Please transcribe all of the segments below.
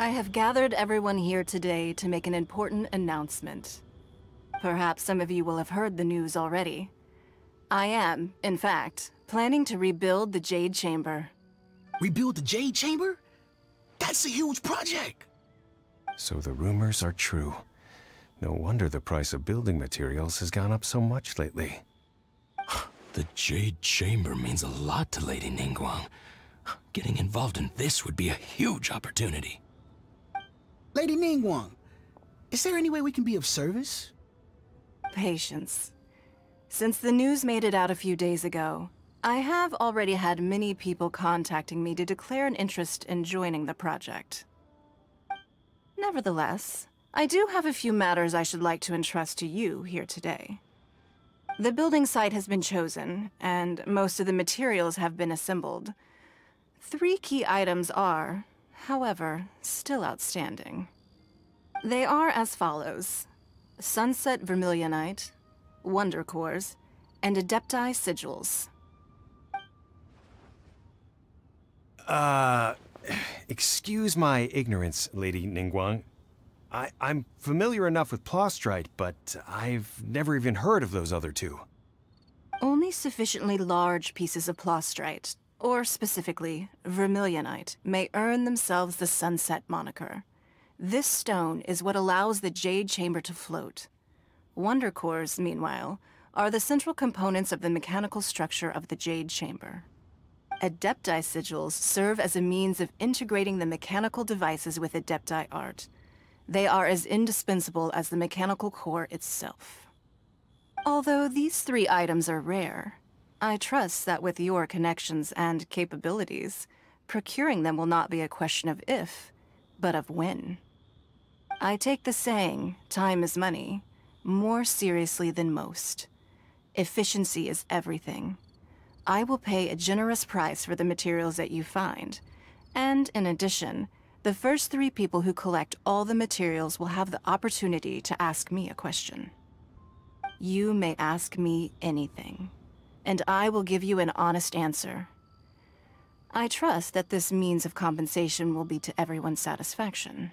I have gathered everyone here today to make an important announcement. Perhaps some of you will have heard the news already. I am, in fact, planning to rebuild the Jade Chamber. Rebuild the Jade Chamber? That's a huge project! So the rumors are true. No wonder the price of building materials has gone up so much lately. The Jade Chamber means a lot to Lady Ningguang. Getting involved in this would be a huge opportunity. Lady Ningguang, is there any way we can be of service? Patience. Since the news made it out a few days ago, I have already had many people contacting me to declare an interest in joining the project. Nevertheless, I do have a few matters I should like to entrust to you here today. The building site has been chosen, and most of the materials have been assembled. 3 key items are, however, still outstanding. They are as follows: Sunset Vermilionite, Wonder Cores, and Adepti Sigils. Excuse my ignorance, Lady Ningguang. I'm familiar enough with Plostrite, but I've never even heard of those other 2. Only sufficiently large pieces of Plostrite, or specifically Vermilionite, may earn themselves the Sunset moniker. This stone is what allows the Jade Chamber to float. Wonder Cores, meanwhile, are the central components of the mechanical structure of the Jade Chamber. Adepti Sigils serve as a means of integrating the mechanical devices with Adepti art. They are as indispensable as the mechanical core itself. Although these 3 items are rare, I trust that with your connections and capabilities, procuring them will not be a question of if, but of when. I take the saying, time is money, more seriously than most. Efficiency is everything. I will pay a generous price for the materials that you find, and in addition, the first 3 people who collect all the materials will have the opportunity to ask me a question. You may ask me anything, and I will give you an honest answer. I trust that this means of compensation will be to everyone's satisfaction.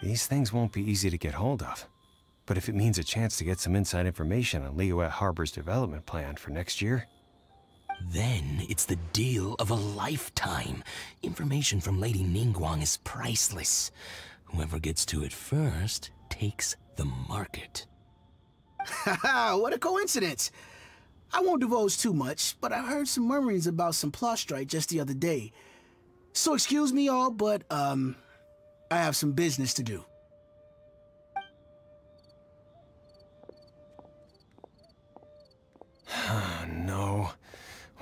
These things won't be easy to get hold of. But if it means a chance to get some inside information on Liyuet Harbor's development plan for next year... Then it's the deal of a lifetime. Information from Lady Ningguang is priceless. Whoever gets to it first takes the market. Haha, what a coincidence! I won't divulge too much, but I heard some murmurings about some Plostrite just the other day. So excuse me all, but, I have some business to do. No.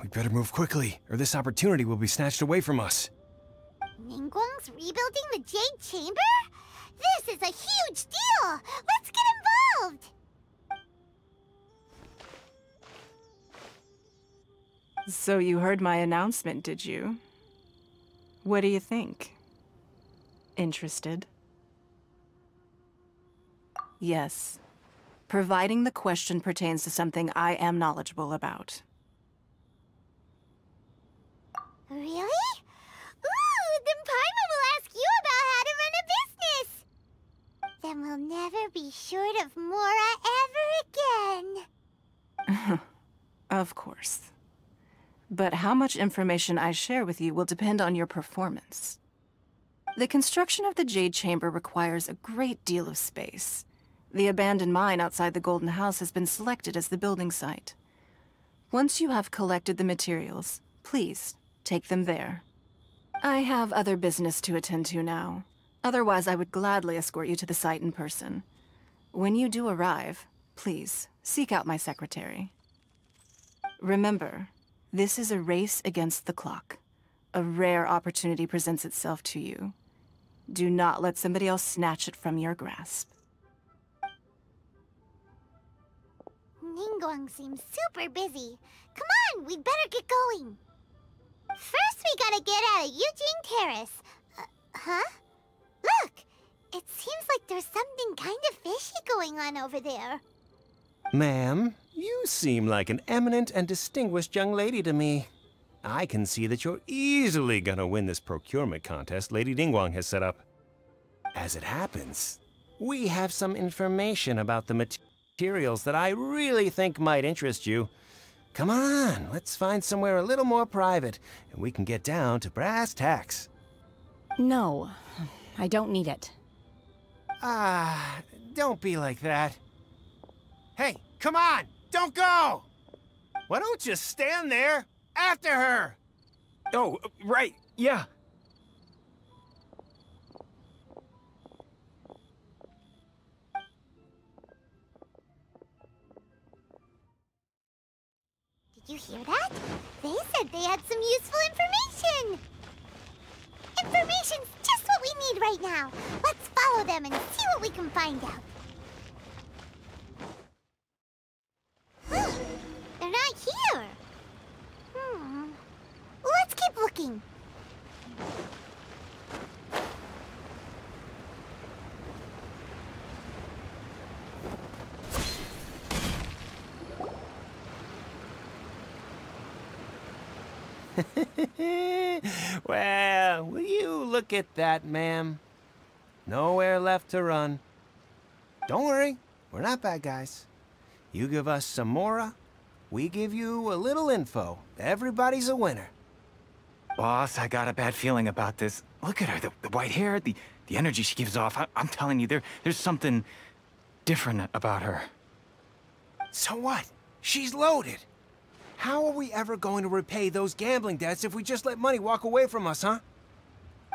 We better move quickly, or this opportunity will be snatched away from us. Ningguang's rebuilding the Jade Chamber? This is a huge deal! Let's get involved! So you heard my announcement, did you? What do you think? Interested? Yes. Providing the question pertains to something I am knowledgeable about. Really? Ooh, then Paimon will ask you about how to run a business! Then we'll never be short of Mora ever again. Of course. But how much information I share with you will depend on your performance. The construction of the Jade Chamber requires a great deal of space. The abandoned mine outside the Golden House has been selected as the building site. Once you have collected the materials, please take them there. I have other business to attend to now. Otherwise, I would gladly escort you to the site in person. When you do arrive, please seek out my secretary. Remember, this is a race against the clock. A rare opportunity presents itself to you. Do not let somebody else snatch it from your grasp. Ningguang seems super busy. Come on, we'd better get going. First, we gotta get out of Eugene Terrace. Huh? Look! It seems like there's something kind of fishy going on over there. Ma'am, you seem like an eminent and distinguished young lady to me. I can see that you're easily gonna win this procurement contest Lady Ningguang has set up. As it happens, we have some information about the materials that I really think might interest you. Come on, let's find somewhere a little more private, and we can get down to brass tacks. No, I don't need it. Don't be like that. Hey, come on, don't go! Why don't you stand there after her? Oh, right, yeah. Did you hear that? They said they had some useful information! Information's just what we need right now. Let's follow them and see what we can find out. They're not here. Let's keep looking. Well, will you look at that, ma'am? Nowhere left to run. Don't worry, we're not bad guys. You give us some mora, we give you a little info. Everybody's a winner. Boss, I got a bad feeling about this. Look at her, the white hair, the energy she gives off. I'm telling you, there's something different about her. So what? She's loaded. How are we ever going to repay those gambling debts if we just let money walk away from us, huh?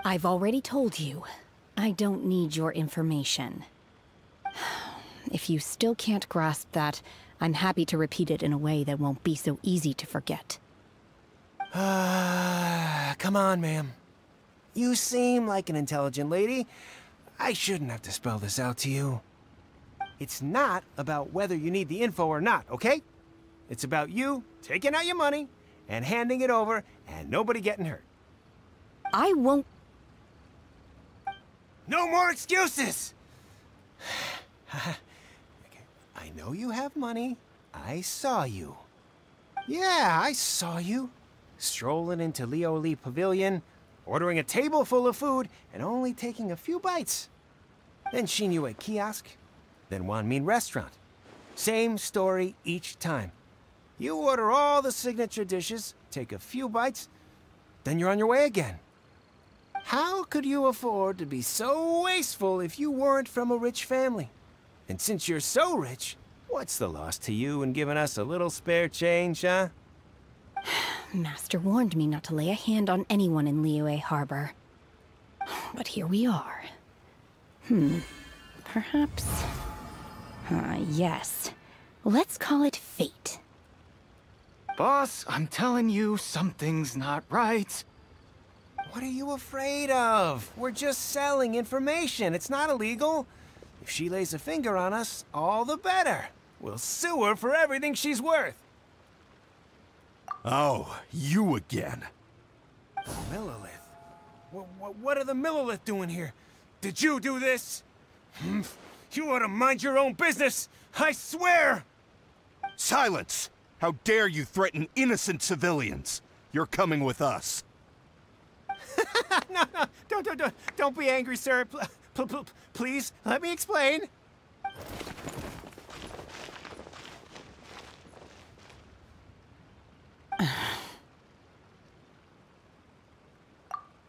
I've already told you, I don't need your information. If you still can't grasp that, I'm happy to repeat it in a way that won't be so easy to forget. Come on, ma'am. You seem like an intelligent lady. I shouldn't have to spell this out to you. It's not about whether you need the info or not, okay? It's about you taking out your money and handing it over and nobody getting hurt. I won't... No more excuses! I know you have money. I saw you. Yeah, I saw you. Strolling into Leo Lee Pavilion, ordering a table full of food, and only taking a few bites. Then Shinyue Kiosk, then Wanmin Restaurant. Same story each time. You order all the signature dishes, take a few bites, then you're on your way again. How could you afford to be so wasteful if you weren't from a rich family? And since you're so rich, what's the loss to you in giving us a little spare change, huh? Master warned me not to lay a hand on anyone in Liyue Harbor. But here we are. Perhaps... yes. Let's call it fate. Boss, I'm telling you, something's not right. What are you afraid of? We're just selling information. It's not illegal. If she lays a finger on us, all the better. We'll sue her for everything she's worth. Oh, you again. Millilith? What are the Millilith doing here? Did you do this? You ought to mind your own business, I swear! Silence! How dare you threaten innocent civilians? You're coming with us. No, don't be angry, sir. Please, let me explain.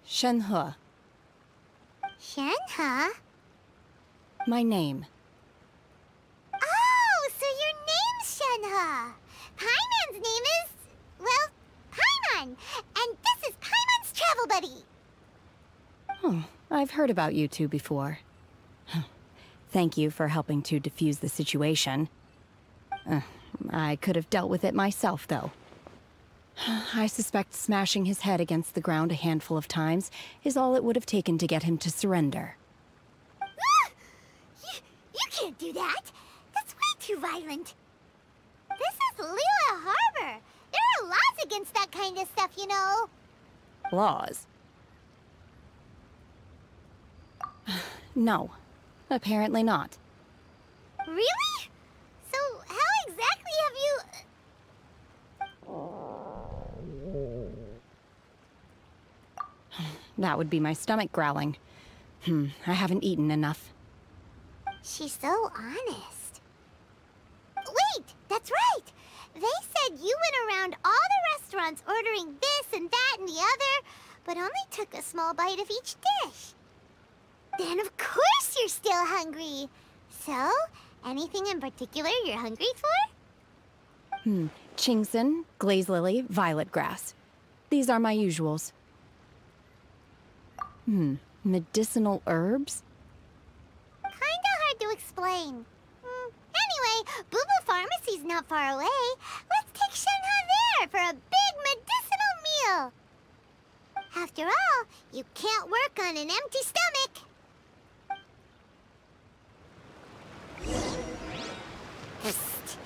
Shenhe. Shenhe? My name. Oh, so your name's Shenhe. Paimon's name is, well, Paimon. And this is Paimon's travel buddy. Oh, I've heard about you two before. Thank you for helping to defuse the situation. I could have dealt with it myself, though. I suspect smashing his head against the ground a handful of times is all it would have taken to get him to surrender. You can't do that. That's way too violent. This is Liyue Harbor. There are laws against that kind of stuff, you know. Laws? No, apparently not. Really? So how exactly have you... that would be my stomach growling. I haven't eaten enough. She's so honest. Wait, that's right! They said you went around all the restaurants ordering this and that and the other, but only took a small bite of each dish. Then of course you're still hungry. So, anything in particular you're hungry for? Chingson, glaze lily, violet grass. These are my usuals. Medicinal herbs? Kinda hard to explain. Anyway, Boo Boo Pharmacy's not far away. Let's take Shenhe there for a big medicinal meal. After all, you can't work on an empty stomach. Psst.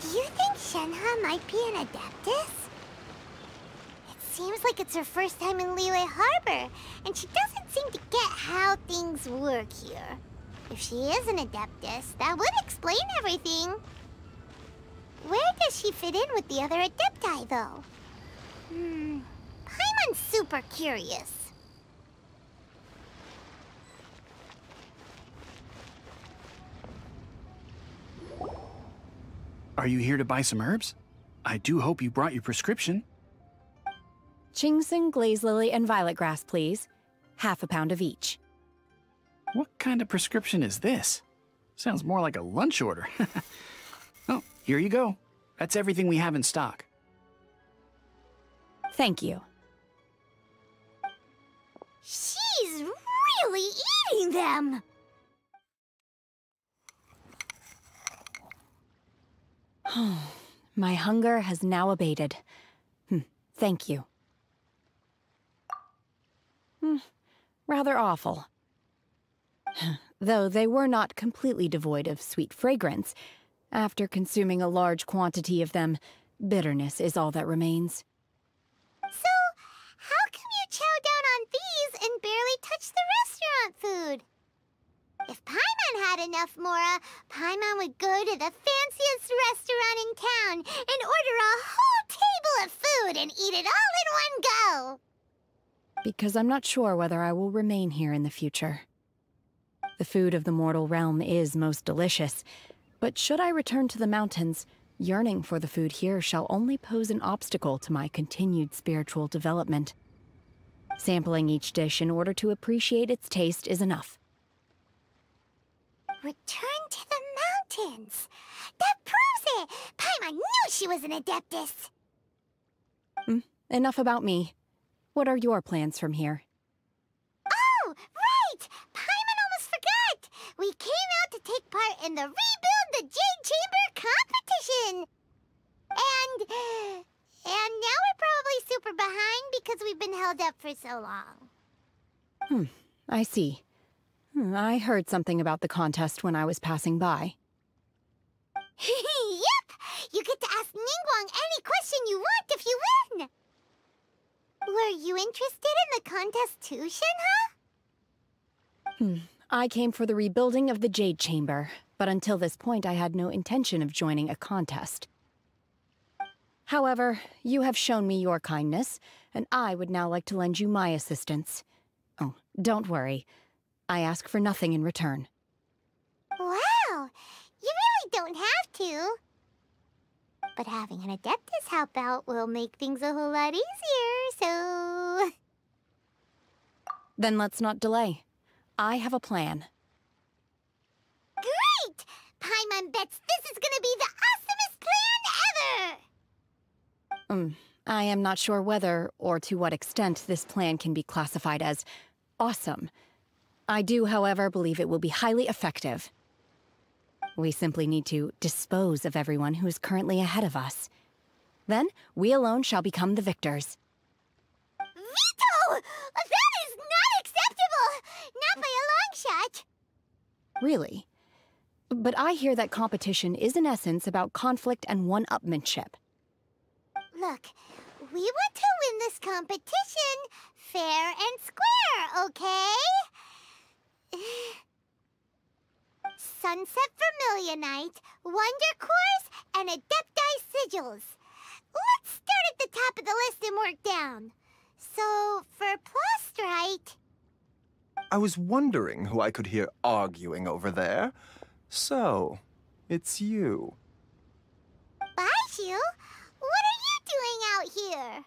Do you think Shenhe might be an Adeptus? It seems like it's her first time in Liyue Harbor, and she doesn't seem to get how things work here. If she is an Adeptus, that would explain everything. Where does she fit in with the other Adepti, though? Paimon's super curious. Are you here to buy some herbs? I do hope you brought your prescription. Chingson, glaze lily, and violet grass, please. Half a pound of each. What kind of prescription is this? Sounds more like a lunch order. Oh, here you go. That's everything we have in stock. Thank you. She's really eating them! My hunger has now abated. Thank you. Rather awful. Though they were not completely devoid of sweet fragrance. After consuming a large quantity of them, bitterness is all that remains. So, how come you chow down on these and barely touch the restaurant food? If Paimon had enough Mora, Paimon would go to the fanciest restaurant in town and order a whole table of food and eat it all in one go. Because I'm not sure whether I will remain here in the future. The food of the mortal realm is most delicious, but should I return to the mountains, yearning for the food here shall only pose an obstacle to my continued spiritual development. Sampling each dish in order to appreciate its taste is enough. Return to the mountains! That proves it! Paimon knew she was an Adeptus! Enough about me. What are your plans from here? Oh, right! Paimon almost forgot! We came out to take part in the Rebuild the Jade Chamber competition! And now we're probably super behind because we've been held up for so long. I see. I heard something about the contest when I was passing by. Yep! You get to ask Ningguang any question you want if you win! Were you interested in the contest too, Shenhe? I came for the rebuilding of the Jade Chamber, but until this point I had no intention of joining a contest. However, you have shown me your kindness, and I would now like to lend you my assistance. Oh, don't worry. I ask for nothing in return. Wow! You really don't have to. But having an Adeptus help out will make things a whole lot easier, so... Then let's not delay. I have a plan. Great! Paimon bets this is gonna be the awesomest plan ever! I am not sure whether or to what extent this plan can be classified as awesome. I do, however, believe it will be highly effective. We simply need to dispose of everyone who is currently ahead of us. Then, we alone shall become the victors. Veto! That is not acceptable! Not by a long shot! Really? But I hear that competition is in essence about conflict and one-upmanship. Look, we want to win this competition fair and square, okay? Sunset Vermilionite, Wonder Cores, and Adepti Sigils. Let's start at the top of the list and work down. So, for Plostrite... I was wondering who I could hear arguing over there. So, it's you. Baizhu? What are you doing out here?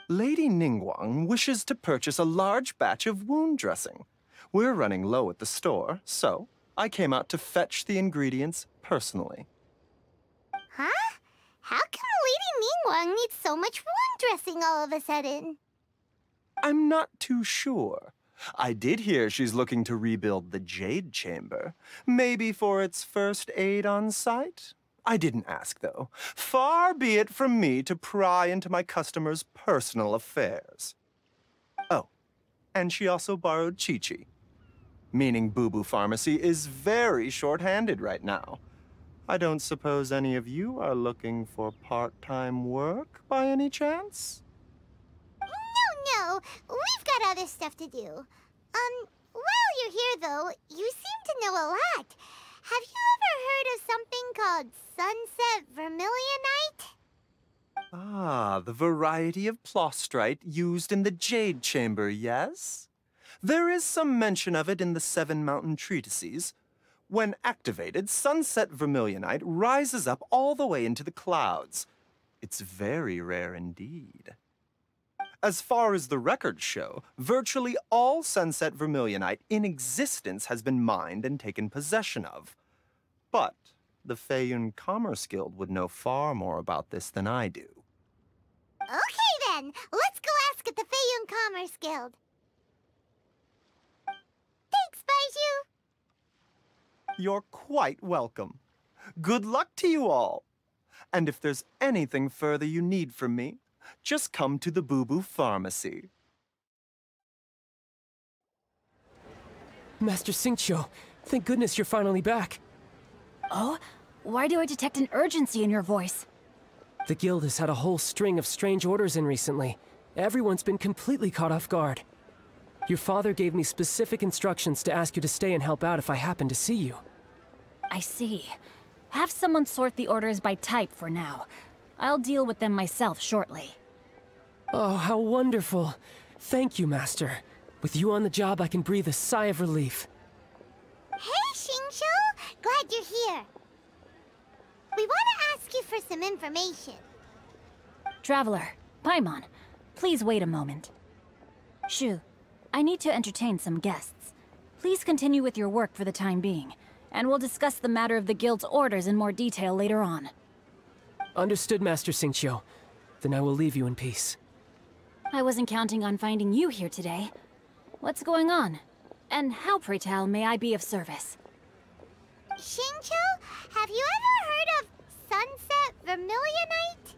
Lady Ningguang wishes to purchase a large batch of wound dressing. We're running low at the store, so I came out to fetch the ingredients personally. Huh? How come Lady Ningguang needs so much wound dressing all of a sudden? I'm not too sure. I did hear she's looking to rebuild the Jade Chamber. Maybe for its first aid on site? I didn't ask, though. Far be it from me to pry into my customers' personal affairs. Oh, and she also borrowed Chi-Chi. Meaning Boo Boo Pharmacy is very short-handed right now. I don't suppose any of you are looking for part-time work by any chance? No, we've got other stuff to do. While you're here, though, you seem to know a lot. Have you ever heard of something called Sunset Vermilionite? Ah, the variety of plostrite used in the Jade Chamber, yes? There is some mention of it in the Seven Mountain Treatises. When activated, Sunset Vermilionite rises up all the way into the clouds. It's very rare indeed. As far as the records show, virtually all Sunset Vermilionite in existence has been mined and taken possession of. But the Feiyun Commerce Guild would know far more about this than I do. Okay then, let's go ask at the Feiyun Commerce Guild. Thanks, Baizhu. You're quite welcome. Good luck to you all. And if there's anything further you need from me, just come to the Boo Boo Pharmacy. Master Xingqiu, thank goodness you're finally back. Oh? Why do I detect an urgency in your voice? The guild has had a whole string of strange orders in recently. Everyone's been completely caught off guard. Your father gave me specific instructions to ask you to stay and help out if I happen to see you. I see. Have someone sort the orders by type for now. I'll deal with them myself shortly. Oh, how wonderful. Thank you, Master. With you on the job, I can breathe a sigh of relief. Hey, Xingqiu! Glad you're here. We want to ask you for some information. Traveler, Paimon, please wait a moment. Shu, I need to entertain some guests. Please continue with your work for the time being, and we'll discuss the matter of the guild's orders in more detail later on. Understood, Master Xingqiu. Then I will leave you in peace. I wasn't counting on finding you here today. What's going on? And how, pray tell, may I be of service? Xingqiu, have you ever heard of Sunset Vermilionite?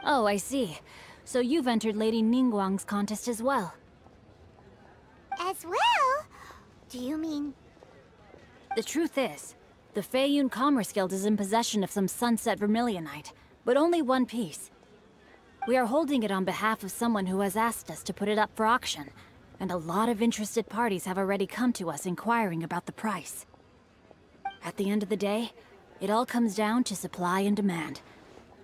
Oh, I see. So you've entered Lady Ningguang's contest as well. As well? Do you mean... The truth is, the Feiyun Commerce Guild is in possession of some Sunset Vermilionite, but only one piece. We are holding it on behalf of someone who has asked us to put it up for auction, and a lot of interested parties have already come to us inquiring about the price. At the end of the day, it all comes down to supply and demand.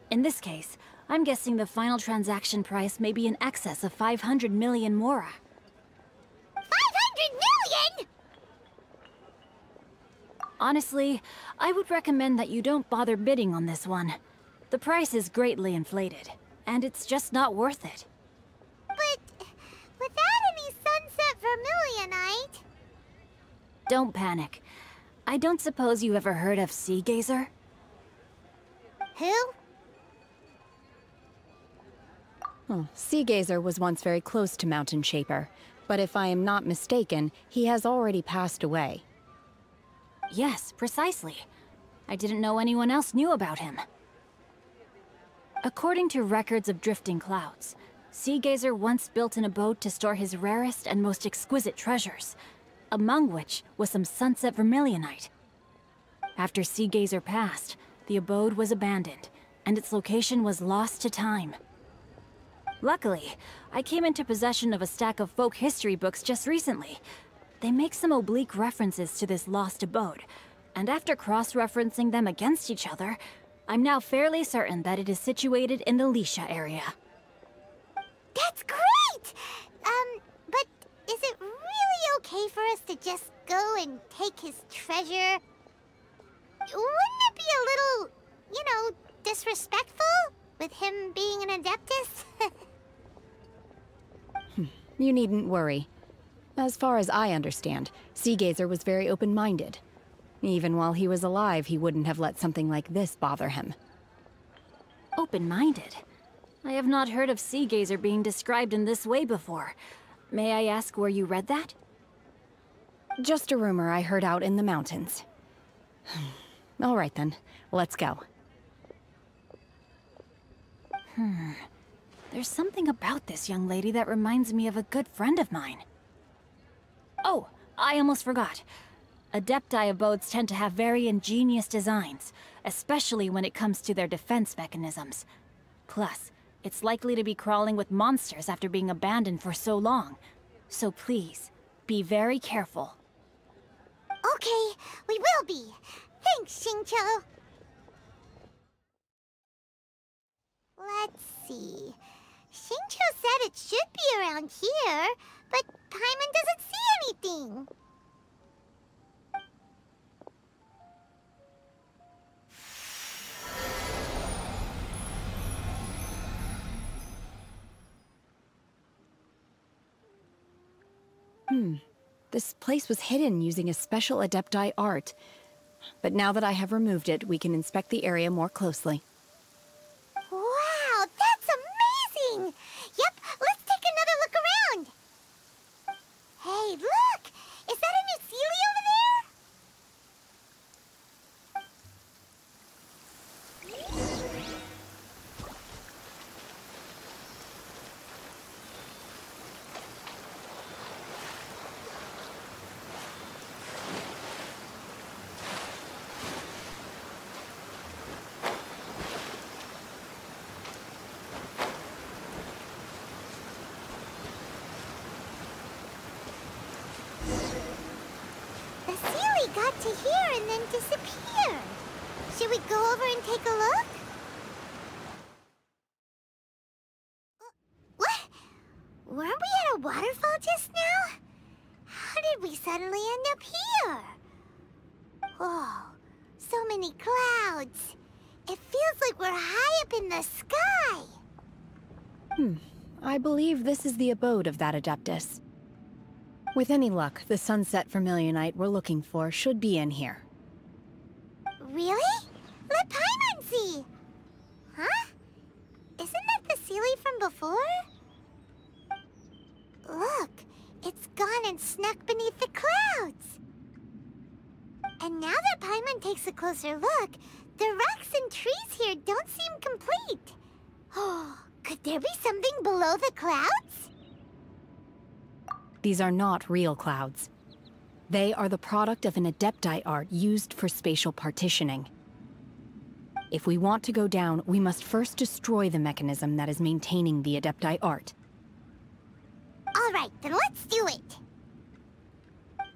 In this case, I'm guessing the final transaction price may be in excess of 500 million mora. 500 million?! Honestly, I would recommend that you don't bother bidding on this one. The price is greatly inflated, and it's just not worth it. But without any Sunset Vermilionite... Don't panic. I don't suppose you ever heard of Sea Gazer? Who? Sea Gazer was once very close to Mountain Shaper, but if I am not mistaken, he has already passed away. Yes, precisely. I didn't know anyone else knew about him. According to records of drifting clouds, Sea Gazer once built an abode to store his rarest and most exquisite treasures, among which was some Sunset Vermilionite. After Sea Gazer passed, the abode was abandoned, and its location was lost to time. Luckily, I came into possession of a stack of folk history books just recently. They make some oblique references to this lost abode, and after cross-referencing them against each other, I'm now fairly certain that it is situated in the Lisha area. That's great! But is it really okay for us to just go and take his treasure? Wouldn't it be a little, disrespectful with him being an Adeptus? You needn't worry. As far as I understand, Seagazer was very open-minded. Even while he was alive, he wouldn't have let something like this bother him. Open-minded? I have not heard of Seagazer being described in this way before. May I ask where you read that? Just a rumor I heard out in the mountains. All right then, let's go. There's something about this young lady that reminds me of a good friend of mine. Oh, I almost forgot. Adepti abodes tend to have very ingenious designs, especially when it comes to their defense mechanisms. Plus, it's likely to be crawling with monsters after being abandoned for so long. So please, be very careful. Okay, we will be. Thanks, Xingqiu. Let's see. Xingqiu said it should be around here, but Paimon doesn't see anything. This place was hidden using a special Adepti art. But now that I have removed it, we can inspect the area more closely. Wow, that's amazing! Yep, let's take another look around. Hey, look! Is that a new Sealy over there? Got to here and then disappeared. Should we go over and take a look? What? Weren't we at a waterfall just now? How did we suddenly end up here? Whoa, so many clouds. It feels like we're high up in the sky. I believe this is the abode of that Adeptus. With any luck, the sunset Vermilionite we're looking for should be in here. Really? Let Paimon see! Huh? Isn't that the Sealy from before? Look, it's gone and snuck beneath the clouds. And now that Paimon takes a closer look, the rocks and trees here don't seem complete. Oh, could there be something below the clouds? These are not real clouds. They are the product of an Adepti art used for spatial partitioning. If we want to go down, we must first destroy the mechanism that is maintaining the Adepti art. All right, then let's do it.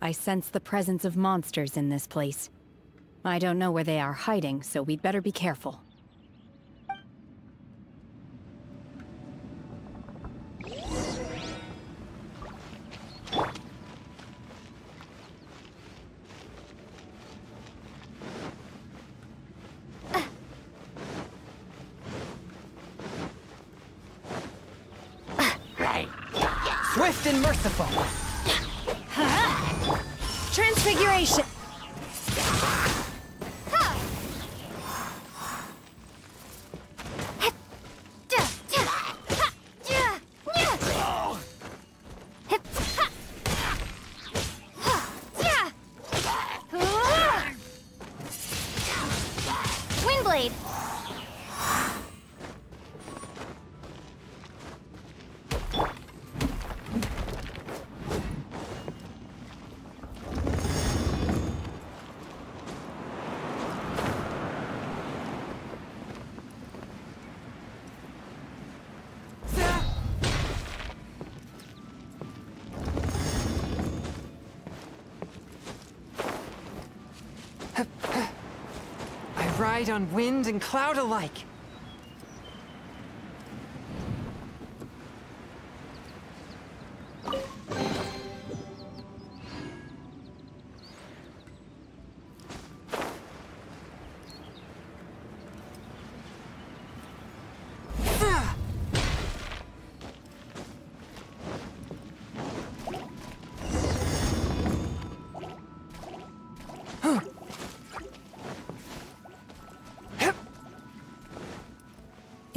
I sense the presence of monsters in this place. I don't know where they are hiding, so we'd better be careful. Swift and merciful. Transfiguration! Windblade! Ride on wind and cloud alike.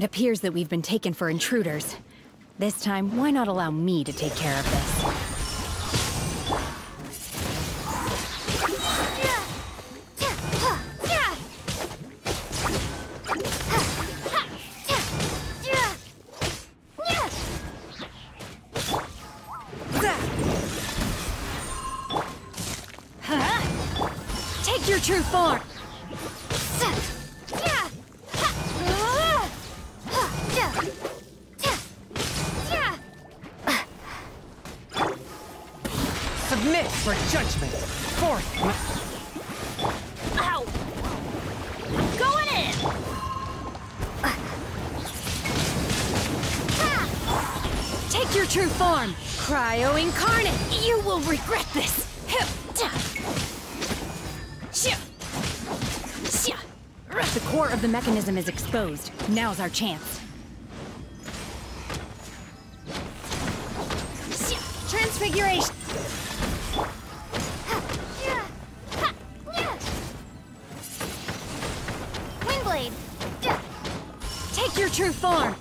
It appears that we've been taken for intruders. This time, why not allow me to take care of this? Take your true form! Submit for judgment. Fourth. Ow! I'm going in! Take your true form! Cryo Incarnate! You will regret this! The core of the mechanism is exposed. Now's our chance. Transfiguration! Windblade! Take your true form!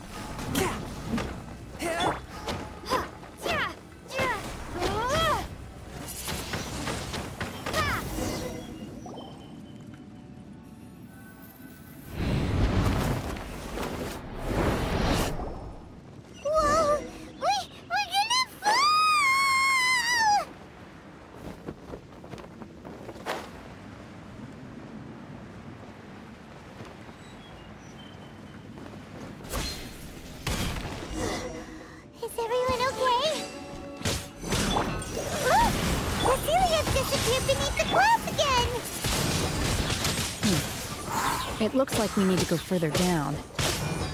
It looks like we need to go further down.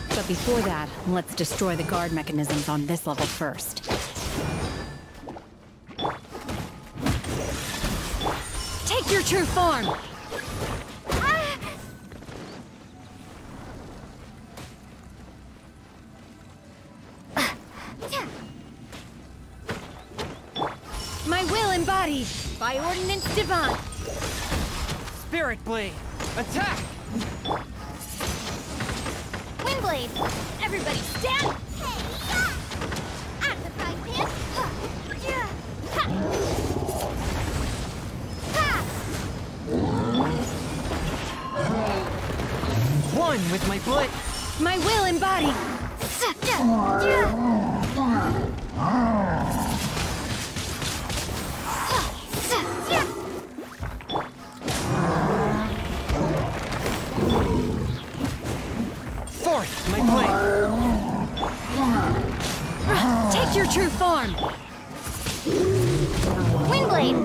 But before that, let's destroy the guard mechanisms on this level first. Take your true form! My will embodied by Ordinance Divine! Spirit Blade, attack! Windblade! Everybody stand! I'm the frying pan! One with my blade! My will embodied! Fourth, my blade! Take your true form! Windblade!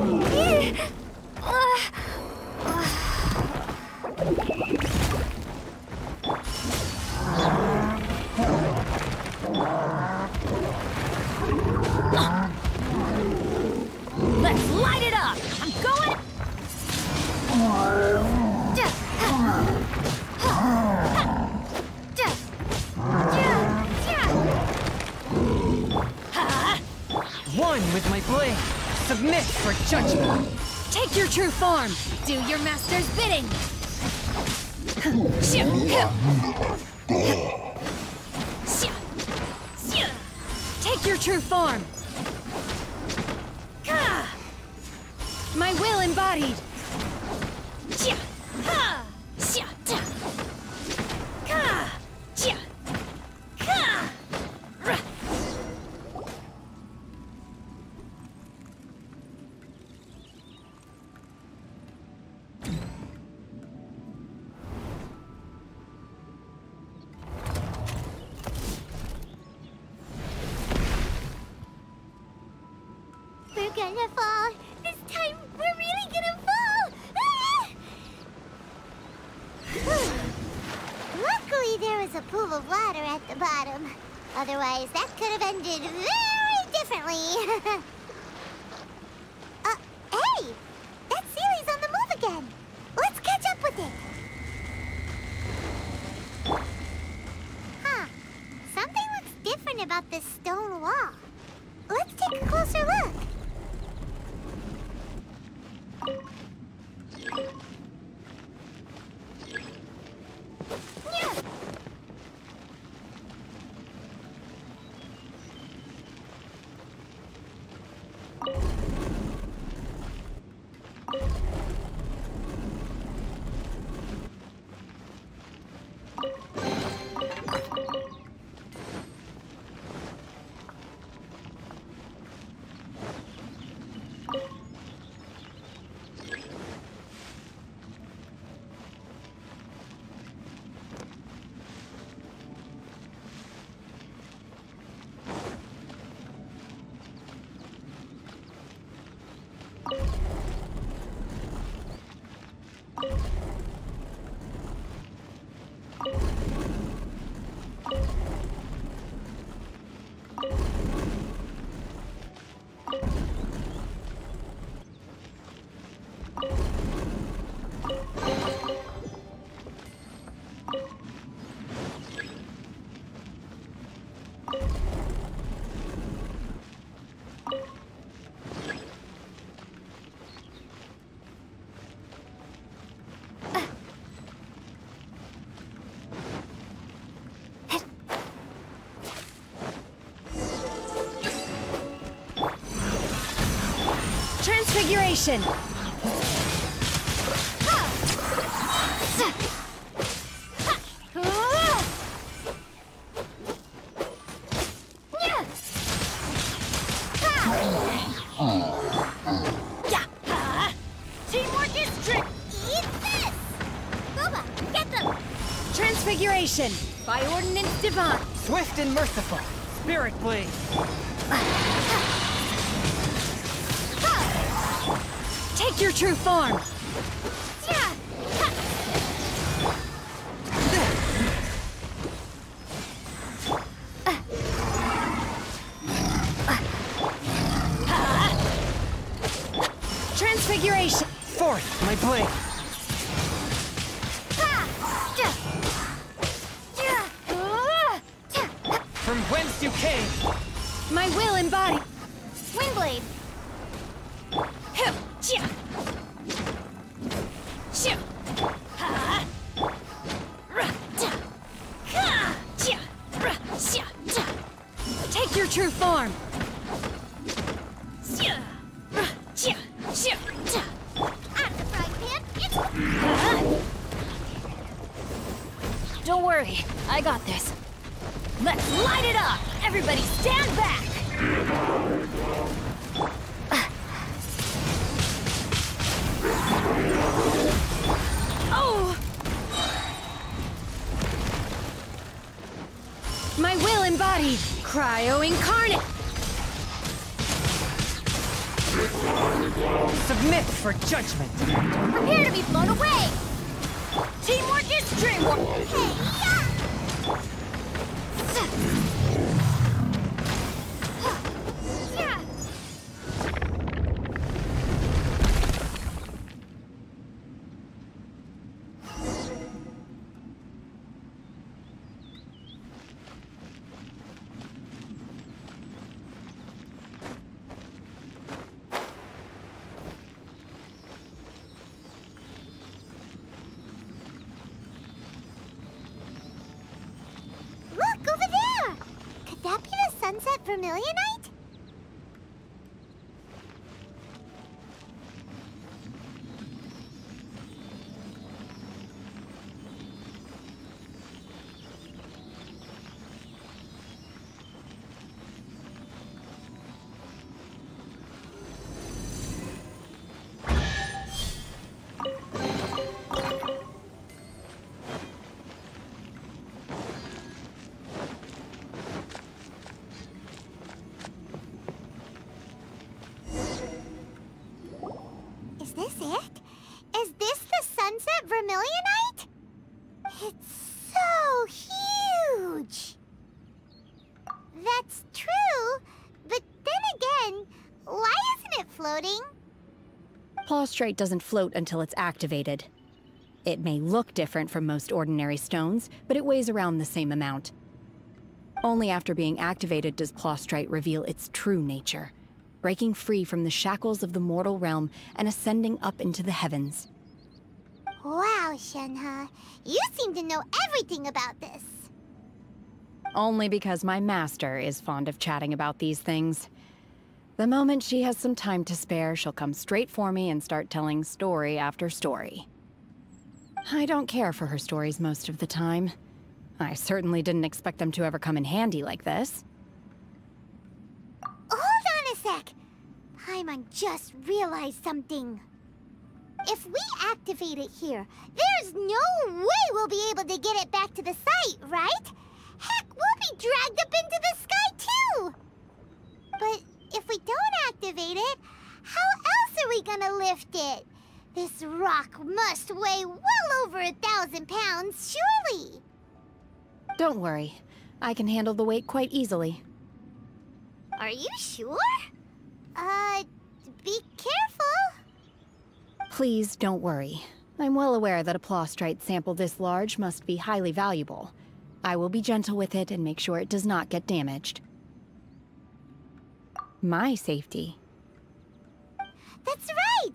Let's light it up! I'm going... One with my blade! Submit for judgment! Take your true form! Do your master's bidding! Take your true form! My will embodied! We're gonna fall! This time, we're really gonna fall! Luckily, there was a pool of water at the bottom. Otherwise, that could have ended very differently. Hey! That Sealy's on the move again! Let's catch up with it! Huh. Something looks different about this stone wall. Let's take a closer look. Transfiguration! Teamwork is trick. Eat this! Boba, get them! Transfiguration! By Ordinance Divine! Swift and merciful. Spirit Blade. Take your true form! Transfiguration! Forth, my blade. From whence you came. My will embodied! Windblade. Take your true form! Out of the frying pan. Don't worry, I got this. Let's light it up! Everybody stand back! Oh! My will embodied! Cryo incarnate! Submit for judgment. Prepare to be blown away. Teamwork is dreamwork! Look, over there! Could that be the sunset vermilionite? Is this it? Is this the sunset vermilionite? It's so huge! That's true, but then again, why isn't it floating? Plaustrate doesn't float until it's activated. It may look different from most ordinary stones, but it weighs around the same amount. Only after being activated does Plaustrate reveal its true nature, breaking free from the shackles of the mortal realm and ascending up into the heavens. Wow, Shenhe, you seem to know everything about this. Only because my master is fond of chatting about these things. The moment she has some time to spare, she'll come straight for me and start telling story after story. I don't care for her stories most of the time. I certainly didn't expect them to ever come in handy like this. Hold on a sec. Paimon just realized something. If we activate it here, there's no way we'll be able to get it back to the site, right? Heck, we'll be dragged up into the sky too! But if we don't activate it, how else are we gonna lift it? This rock must weigh well over 1,000 pounds, surely! Don't worry. I can handle the weight quite easily. Are you sure? Be careful. Please don't worry. I'm well aware that a Plaustrite sample this large must be highly valuable. I will be gentle with it and make sure it does not get damaged. My safety. That's right!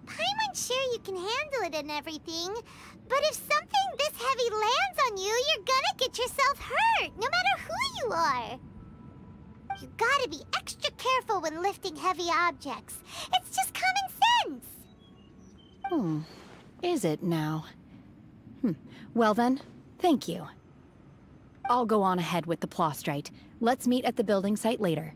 Paimon's sure you can handle it and everything, but if something this heavy lands on you, you're gonna get yourself hurt, no matter who you are. You gotta be extra careful when lifting heavy objects. It's just kind Is it now? Well then, thank you. I'll go on ahead with the Plostrite. Let's meet at the building site later.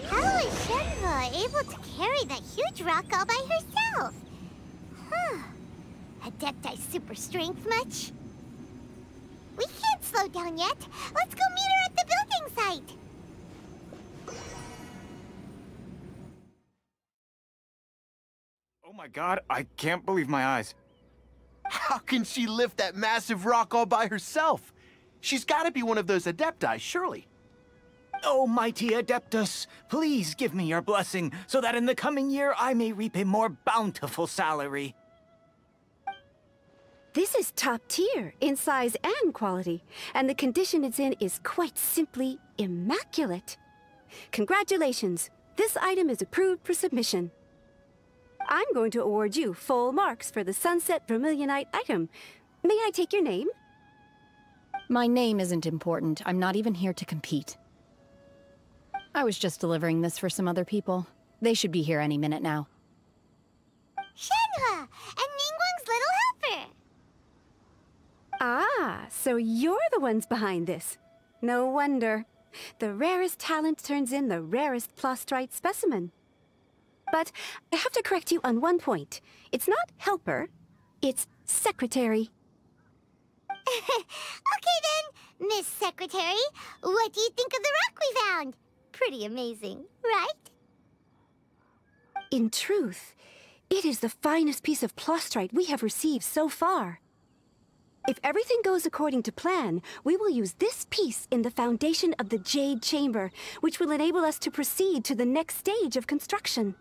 How is Shenhua able to carry that huge rock all by herself? Huh. Adepti super strength much? We can't slow down yet. Let's go meet her at the building site. Oh my god, I can't believe my eyes. How can she lift that massive rock all by herself? She's got to be one of those Adepti, surely. Oh, mighty Adeptus, please give me your blessing so that in the coming year I may reap a more bountiful salary. This is top tier in size and quality, and the condition it's in is quite simply immaculate. Congratulations, this item is approved for submission. I'm going to award you full marks for the Sunset Vermilionite item. May I take your name? My name isn't important. I'm not even here to compete. I was just delivering this for some other people. They should be here any minute now. Shenhua, and Ningguang's little helper. Ah, so you're the ones behind this. No wonder. The rarest talent turns in the rarest Plostrite specimen. But I have to correct you on one point. It's not helper, it's secretary. Okay then, Miss Secretary, what do you think of the rock we found? Pretty amazing, right? In truth, it is the finest piece of Plostrite we have received so far. If everything goes according to plan, we will use this piece in the foundation of the Jade Chamber, which will enable us to proceed to the next stage of construction.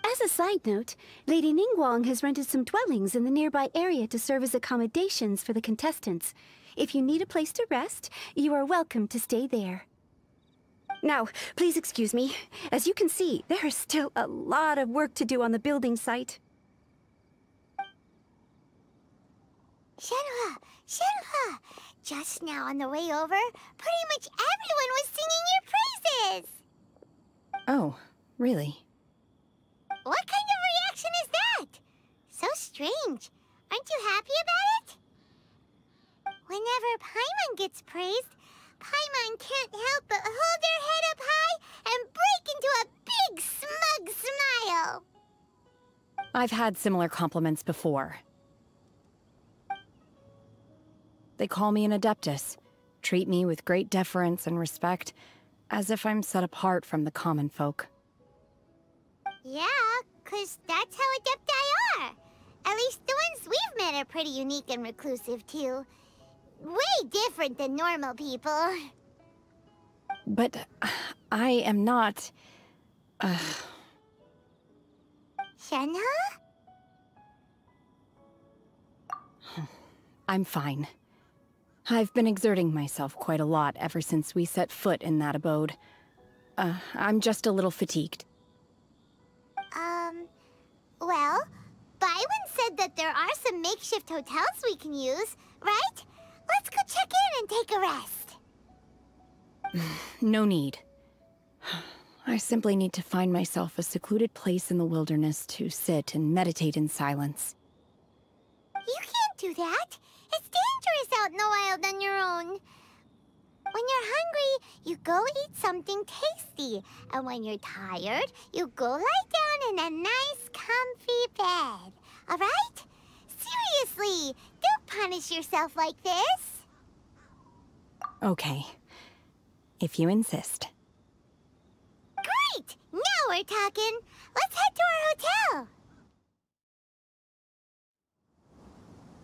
As a side note, Lady Ningguang has rented some dwellings in the nearby area to serve as accommodations for the contestants. If you need a place to rest, you are welcome to stay there. Now, please excuse me. As you can see, there is still a lot of work to do on the building site. Shenhua, Shenhua! Just now on the way over, pretty much everyone was singing your praises! Oh, really? What kind of reaction is that? So strange. Aren't you happy about it? Whenever Paimon gets praised, Paimon can't help but hold their head up high and break into a big smug smile. I've had similar compliments before. They call me an Adeptus, treat me with great deference and respect, as if I'm set apart from the common folk. Yeah, 'cause that's how Adepti are. At least the ones we've met are pretty unique and reclusive, too. Way different than normal people. But I am not... Shenhua? I'm fine. I've been exerting myself quite a lot ever since we set foot in that abode. I'm just a little fatigued. Well, Byron said that there are some makeshift hotels we can use, right? Let's go check in and take a rest. No need. I simply need to find myself a secluded place in the wilderness to sit and meditate in silence. You can't do that. It's dangerous out in the wild on your own. When you're hungry, you go eat something tasty. And when you're tired, you go lie down in a nice, comfy bed. All right? Seriously, don't punish yourself like this. Okay. If you insist. Great! Now we're talking. Let's head to our hotel.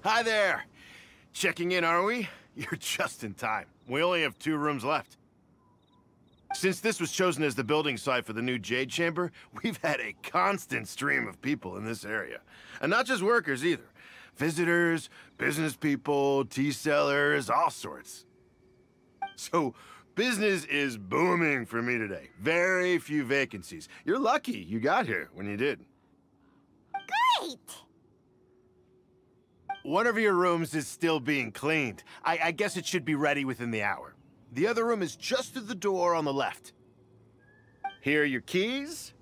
Hi there. Checking in, are we? You're just in time. We only have 2 rooms left. Since this was chosen as the building site for the new Jade Chamber, we've had a constant stream of people in this area. And not just workers either. Visitors, business people, tea sellers, all sorts. So, business is booming for me today. Very few vacancies. You're lucky you got here when you did. Great! One of your rooms is still being cleaned. I guess it should be ready within the hour. The other room is just through the door on the left. Here are your keys.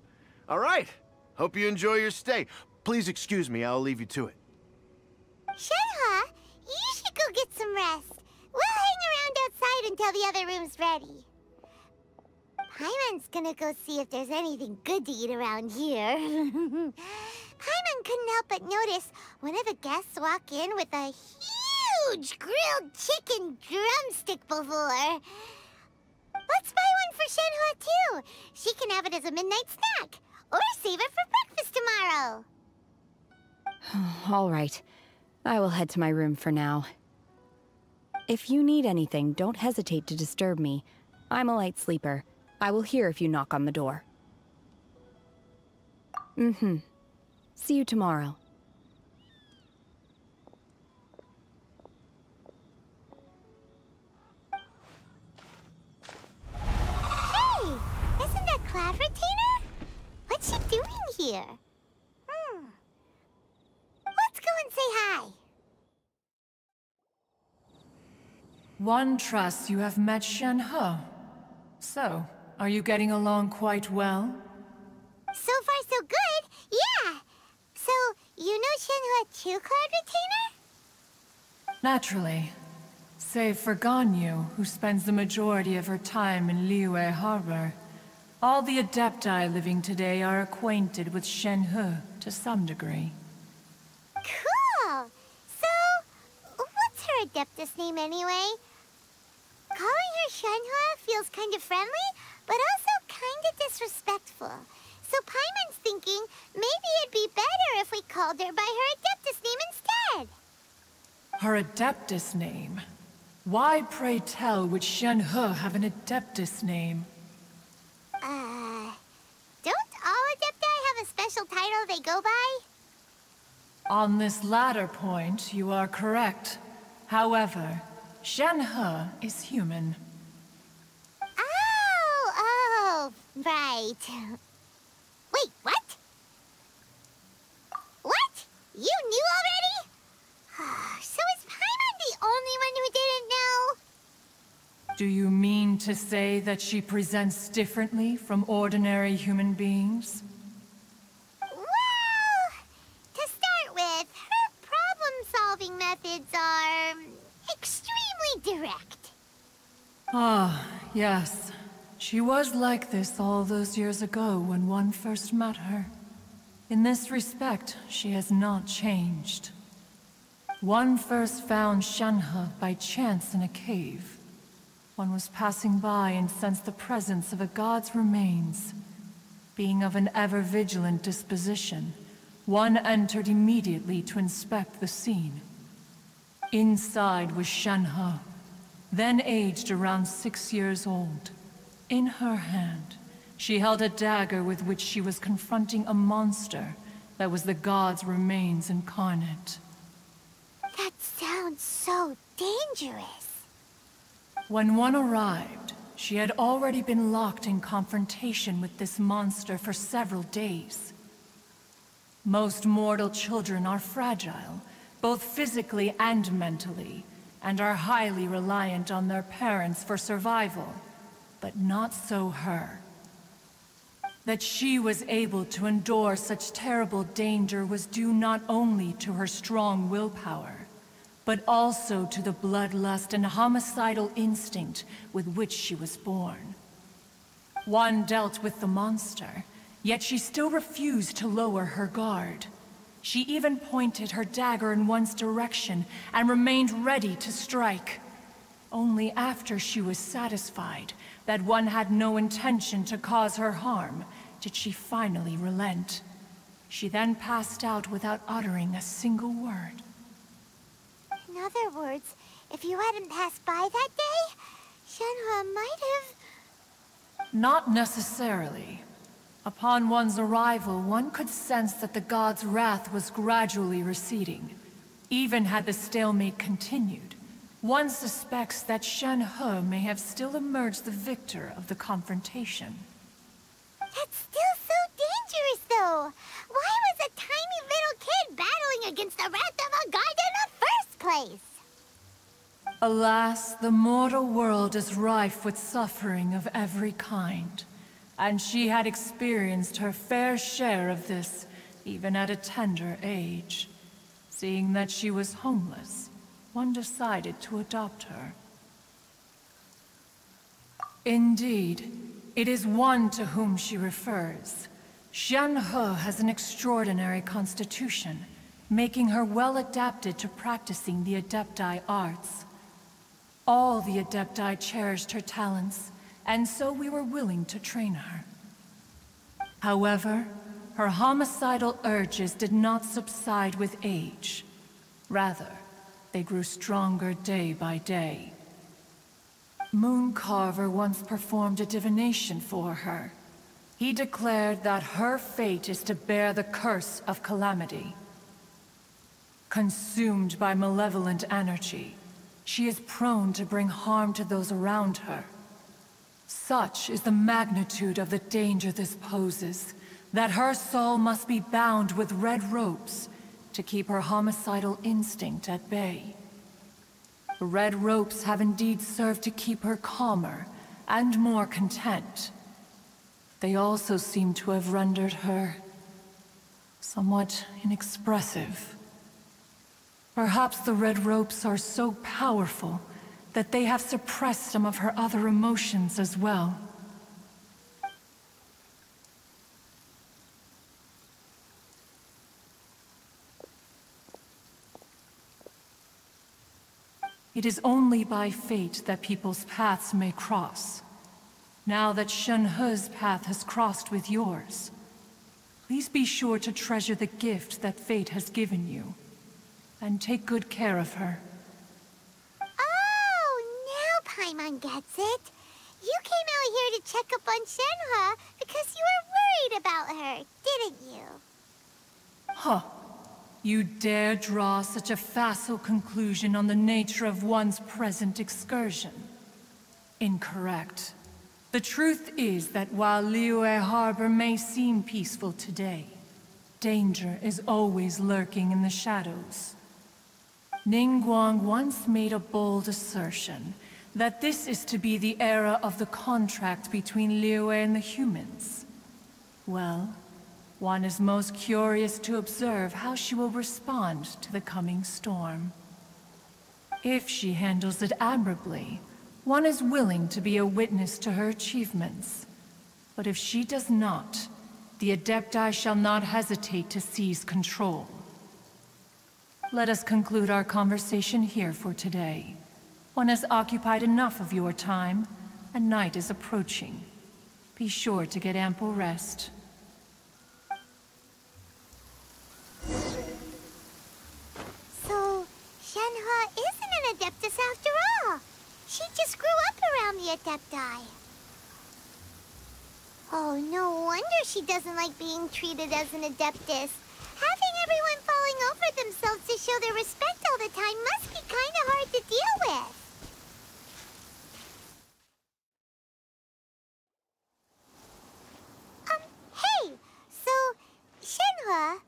All right. Hope you enjoy your stay. Please excuse me, I'll leave you to it. Shenhe, you should go get some rest. We'll hang around outside until the other room's ready. Paimon's gonna go see if there's anything good to eat around here. Paimon couldn't help but notice one of the guests walk in with a huge grilled chicken drumstick before. Let's buy one for Shenhe too. She can have it as a midnight snack. Or save it for breakfast tomorrow. All right. I will head to my room for now. If you need anything, don't hesitate to disturb me. I'm a light sleeper. I will hear if you knock on the door. See you tomorrow. Hey! Isn't that Cloud Retainer? What's she doing here? Let's go and say hi. One trusts you have met Shenhe. So, are you getting along quite well? So far, so good. Yeah. So, you know Shenhe too, Cloud Retainer? Naturally. Save for Ganyu, who spends the majority of her time in Liyue Harbor. All the Adepti living today are acquainted with Shenhe to some degree. Cool! So, what's her Adeptus name anyway? Calling her Shenhe feels kind of friendly, but also kind of disrespectful. So Paimon's thinking maybe it'd be better if we called her by her Adeptus name instead. Her Adeptus name? Why, pray tell, would Shenhe have an Adeptus name? Don't all Adepti have a special title they go by? On this latter point, you are correct. However, Shenhe is human. Oh, right. Wait, what? What? You knew already? So is Paimon the only one who didn't know? Do you mean to say that she presents differently from ordinary human beings? Well, to start with, her problem-solving methods are extremely direct. Ah, yes. She was like this all those years ago when one first met her. In this respect, she has not changed. One first found Shenhe by chance in a cave. One was passing by and sensed the presence of a god's remains. Being of an ever-vigilant disposition, one entered immediately to inspect the scene. Inside was Shenhe, then aged around 6 years old. In her hand, she held a dagger with which she was confronting a monster that was the god's remains incarnate. That sounds so dangerous. When one arrived, she had already been locked in confrontation with this monster for several days. Most mortal children are fragile, both physically and mentally, and are highly reliant on their parents for survival. But not so her. That she was able to endure such terrible danger was due not only to her strong willpower, but also to the bloodlust and homicidal instinct with which she was born. One dealt with the monster, yet she still refused to lower her guard. She even pointed her dagger in one's direction and remained ready to strike. Only after she was satisfied that one had no intention to cause her harm did she finally relent. She then passed out without uttering a single word. In other words, if you hadn't passed by that day, Shenhe might have... Not necessarily. Upon one's arrival, one could sense that the god's wrath was gradually receding. Even had the stalemate continued, one suspects that Shenhe may have still emerged the victor of the confrontation. That's still so dangerous, though. Why was a tiny little kid battling against the wrath of a god in the first place? Alas, the mortal world is rife with suffering of every kind. and she had experienced her fair share of this, even at a tender age. Seeing that she was homeless, one decided to adopt her. Indeed, it is one to whom she refers. Xianhe has an extraordinary constitution, making her well adapted to practicing the Adepti arts. All the Adepti cherished her talents, and so we were willing to train her. However, her homicidal urges did not subside with age. Rather, they grew stronger day by day. Mooncarver once performed a divination for her. He declared that her fate is to bear the curse of calamity. Consumed by malevolent energy, she is prone to bring harm to those around her. Such is the magnitude of the danger this poses, that her soul must be bound with red ropes to keep her homicidal instinct at bay. The red ropes have indeed served to keep her calmer and more content. They also seem to have rendered her somewhat inexpressive. Perhaps the red ropes are so powerful that they have suppressed some of her other emotions as well. It is only by fate that people's paths may cross. Now that Xianhe's path has crossed with yours, please be sure to treasure the gift that fate has given you, and take good care of her. Oh, now Paimon gets it. You came out here to check up on Xianhe because you were worried about her, didn't you? Huh. You dare draw such a facile conclusion on the nature of one's present excursion? Incorrect. The truth is that while Liyue Harbor may seem peaceful today, danger is always lurking in the shadows. Ningguang once made a bold assertion that this is to be the era of the contract between Liyue and the humans. Well, one is most curious to observe how she will respond to the coming storm. If she handles it admirably, one is willing to be a witness to her achievements. But if she does not, the Adepti shall not hesitate to seize control. Let us conclude our conversation here for today. One has occupied enough of your time, and night is approaching. Be sure to get ample rest. So, Xianhe isn't an Adeptus after all. She just grew up around the Adepti. Oh, no wonder she doesn't like being treated as an Adeptus. Having everyone falling over themselves to show their respect all the time must be kind of hard to deal with. Hey! So, Xianhe...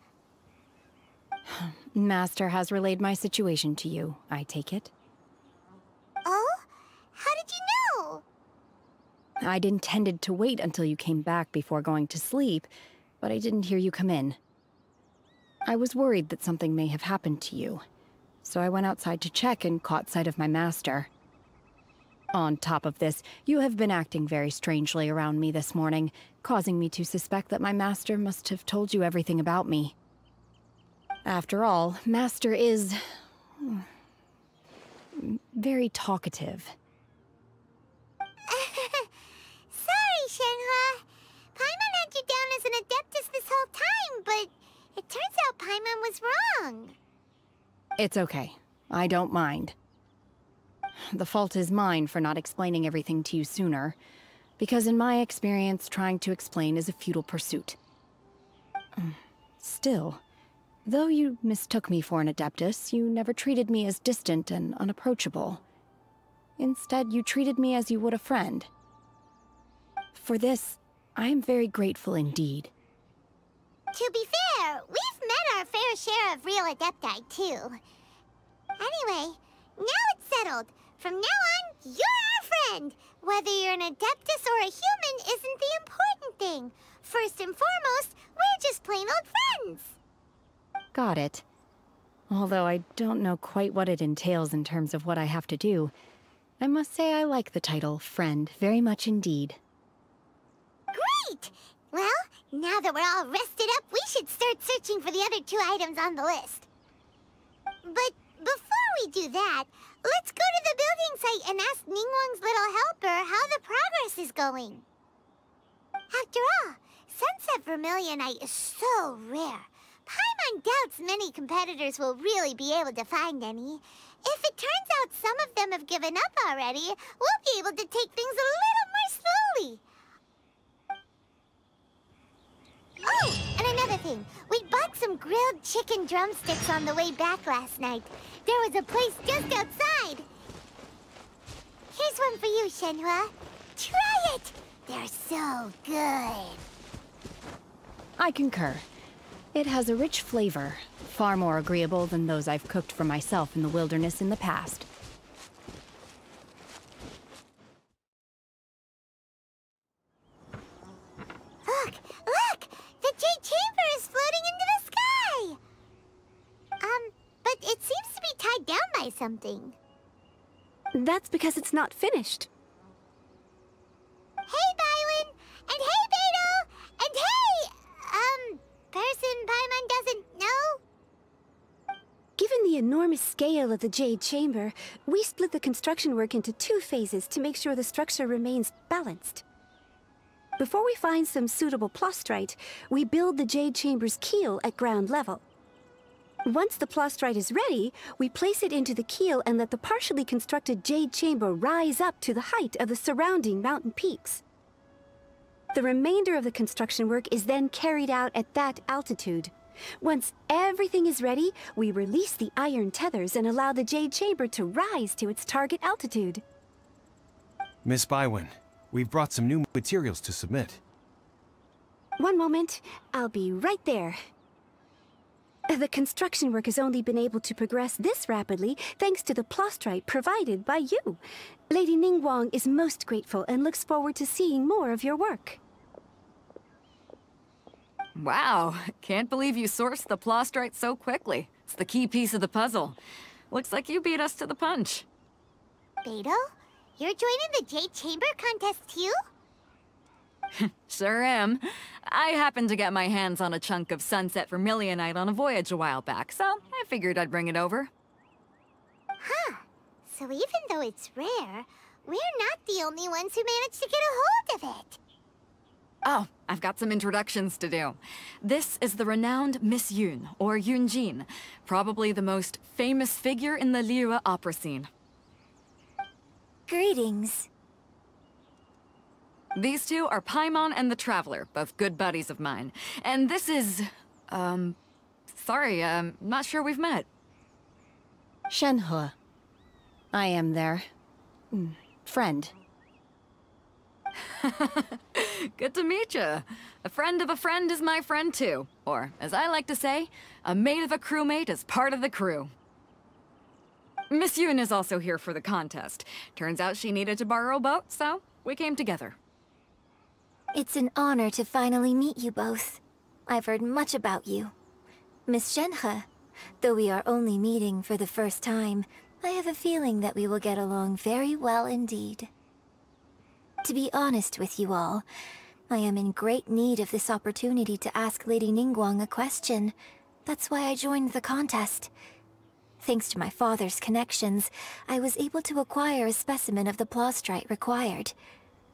Master has relayed my situation to you, I take it? Oh? How did you know? I'd intended to wait until you came back before going to sleep, but I didn't hear you come in. I was worried that something may have happened to you, so I went outside to check and caught sight of my master. On top of this, you have been acting very strangely around me this morning, causing me to suspect that my master must have told you everything about me. After all, Master is... very talkative. Sorry, Xianhe. Paimon had you down as an Adeptus this whole time, but it turns out Paimon was wrong. It's okay. I don't mind. The fault is mine for not explaining everything to you sooner, because in my experience, trying to explain is a futile pursuit. Still, though you mistook me for an Adeptus, you never treated me as distant and unapproachable. Instead, you treated me as you would a friend. For this, I am very grateful indeed. To be fair, we've met our fair share of real Adepti, too. Anyway, now it's settled. From now on, you're our friend. Whether you're an Adeptus or a human isn't the important first and foremost, we're just plain old friends. Got it. Although I don't know quite what it entails in terms of what I have to do, I must say I like the title Friend very much indeed. Great! Well, now that we're all rested up, we should start searching for the other 2 items on the list. But before we do that, let's go to the building site and ask Ningguang's little helper how the progress is going. After all, Sunset Vermilionite is so rare. Paimon doubts many competitors will really be able to find any. If it turns out some of them have given up already, we'll be able to take things a little more slowly. Oh, and another thing. We bought some grilled chicken drumsticks on the way back last night. There was a place just outside. Here's one for you, Shenhua. Try it! They're so good. I concur. It has a rich flavor, far more agreeable than those I've cooked for myself in the wilderness in the past. Look! Look! The Jade Chamber is floating into the sky! But it seems to be tied down by something. That's because it's not finished. Hey, Bywin! And hey, Beto! And hey, person Paimon doesn't know? Given the enormous scale of the Jade Chamber, we split the construction work into 2 phases to make sure the structure remains balanced. Before we find some suitable plastrite, we build the Jade Chamber's keel at ground level. Once the plastrite is ready, we place it into the keel and let the partially constructed Jade Chamber rise up to the height of the surrounding mountain peaks. The remainder of the construction work is then carried out at that altitude. Once everything is ready, we release the iron tethers and allow the Jade Chamber to rise to its target altitude. Miss Bywin, we've brought some new materials to submit. One moment, I'll be right there. The construction work has only been able to progress this rapidly thanks to the plastrite provided by you. Lady Ningguang is most grateful and looks forward to seeing more of your work. Wow, can't believe you sourced the plastrite so quickly. It's the key piece of the puzzle. Looks like you beat us to the punch. Beto, you're joining the Jade Chamber contest too? Sure am. I happened to get my hands on a chunk of Sunset Vermilionite on a voyage a while back, so I figured I'd bring it over. Huh. So even though it's rare, we're not the only ones who managed to get a hold of it. Oh, I've got some introductions to do. This is the renowned Miss Yun, or Yunjin, probably the most famous figure in the Liyue opera scene. Greetings. These 2 are Paimon and the Traveler, both good buddies of mine. And this is... sorry, not sure we've met. Shenhua. I am their... friend. Good to meet you. A friend of a friend is my friend too. Or, as I like to say, a mate of a crewmate is part of the crew. Miss Yun is also here for the contest. Turns out she needed to borrow a boat, so we came together. It's an honor to finally meet you both. I've heard much about you. Miss Shenhe, though we are only meeting for the first time, I have a feeling that we will get along very well indeed. To be honest with you all, I am in great need of this opportunity to ask Lady Ningguang a question. That's why I joined the contest. Thanks to my father's connections, I was able to acquire a specimen of the plastrite required.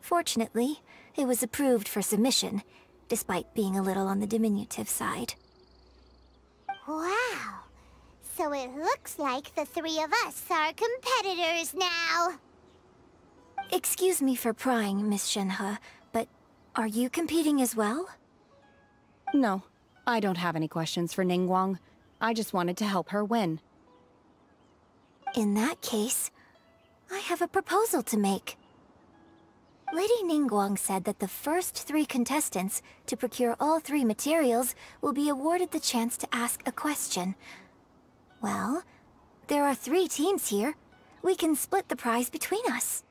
Fortunately, it was approved for submission, despite being a little on the diminutive side. Wow! So it looks like the 3 of us are competitors now! Excuse me for prying, Miss Shenhe, but are you competing as well? No, I don't have any questions for Ningguang. I just wanted to help her win. In that case, I have a proposal to make. Lady Ningguang said that the first 3 contestants to procure all 3 materials will be awarded the chance to ask a question. Well, there are 3 teams here. We can split the prize between us.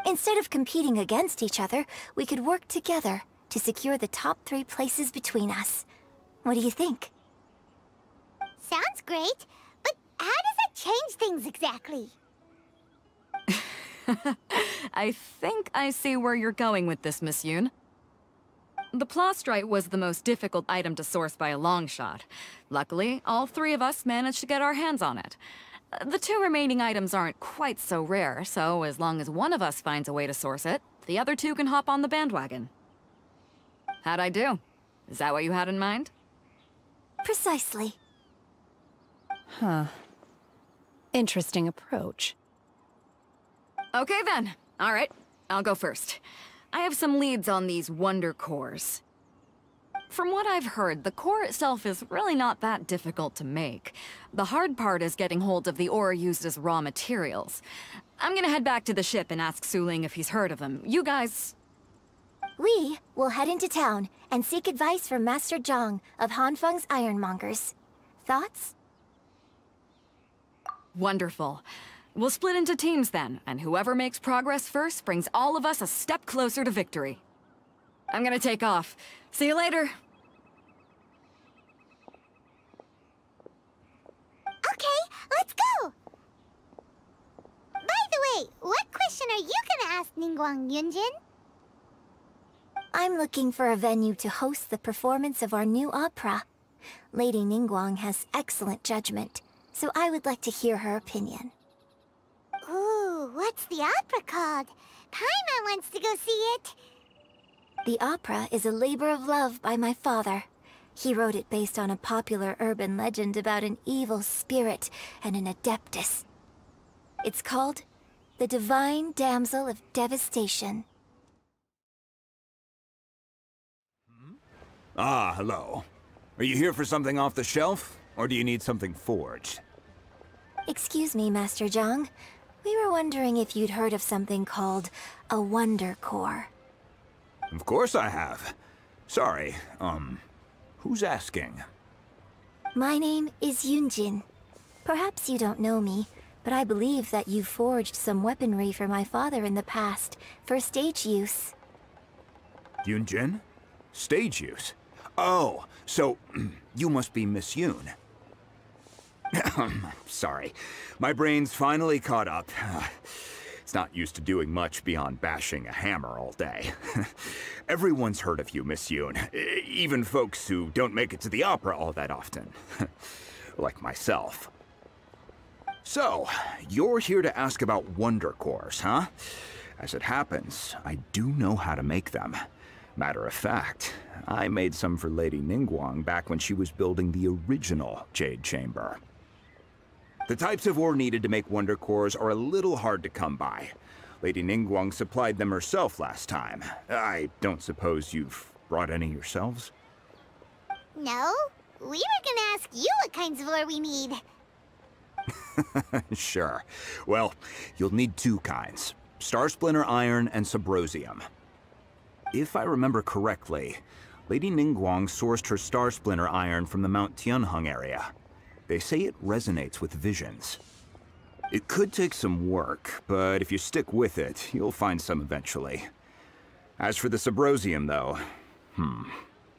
Instead of competing against each other, we could work together to secure the top 3 places between us. What do you think? Sounds great, but how does it change things exactly? I think I see where you're going with this, Miss Yoon. The plastrite was the most difficult item to source by a long shot. Luckily, all 3 of us managed to get our hands on it. The 2 remaining items aren't quite so rare, so as long as one of us finds a way to source it, the other 2 can hop on the bandwagon. How'd I do? Is that what you had in mind? Precisely. Huh. Interesting approach. Okay then. All right, I'll go first. I have some leads on these wonder cores. From what I've heard, the core itself is really not that difficult to make. The hard part is getting hold of the ore used as raw materials. I'm gonna head back to the ship and ask Su-Ling if he's heard of them. You guys... We will head into town and seek advice from Master Zhang of Hanfeng's Ironmongers. Thoughts? Wonderful. We'll split into teams then, and whoever makes progress first brings all of us a step closer to victory. I'm gonna take off. See you later. Okay, let's go! By the way, what question are you gonna ask Ningguang, Yunjin? I'm looking for a venue to host the performance of our new opera. Lady Ningguang has excellent judgment, so I would like to hear her opinion. Ooh, what's the opera called? Paimon wants to go see it. The opera is a labor of love by my father. He wrote it based on a popular urban legend about an evil spirit and an adeptus. It's called The Divine Damsel of Devastation. Ah, hello. Are you here for something off the shelf, or do you need something forged? Excuse me, Master Zhang. We were wondering if you'd heard of something called a Wonder Core. Of course I have. Sorry, who's asking? My name is Yunjin. Perhaps you don't know me, but I believe that you forged some weaponry for my father in the past, for stage use. Yunjin? Stage use? Oh, so you must be Miss Yoon. Sorry, my brain's finally caught up. It's not used to doing much beyond bashing a hammer all day. Everyone's heard of you, Miss Yoon. Even folks who don't make it to the opera all that often. Like myself. So, you're here to ask about wonder cores, huh? As it happens, I do know how to make them. Matter of fact, I made some for Lady Ningguang back when she was building the original Jade Chamber. The types of ore needed to make wonder cores are a little hard to come by. Lady Ningguang supplied them herself last time. I don't suppose you've brought any yourselves? No, we were gonna ask you what kinds of ore we need. Sure. Well, you'll need 2 kinds. Star Splinter Iron and Subrosium. If I remember correctly, Lady Ningguang sourced her Star Splinter Iron from the Mount Tianheng area. They say it resonates with visions. It could take some work, but if you stick with it, you'll find some eventually. As for the Subrosium, though,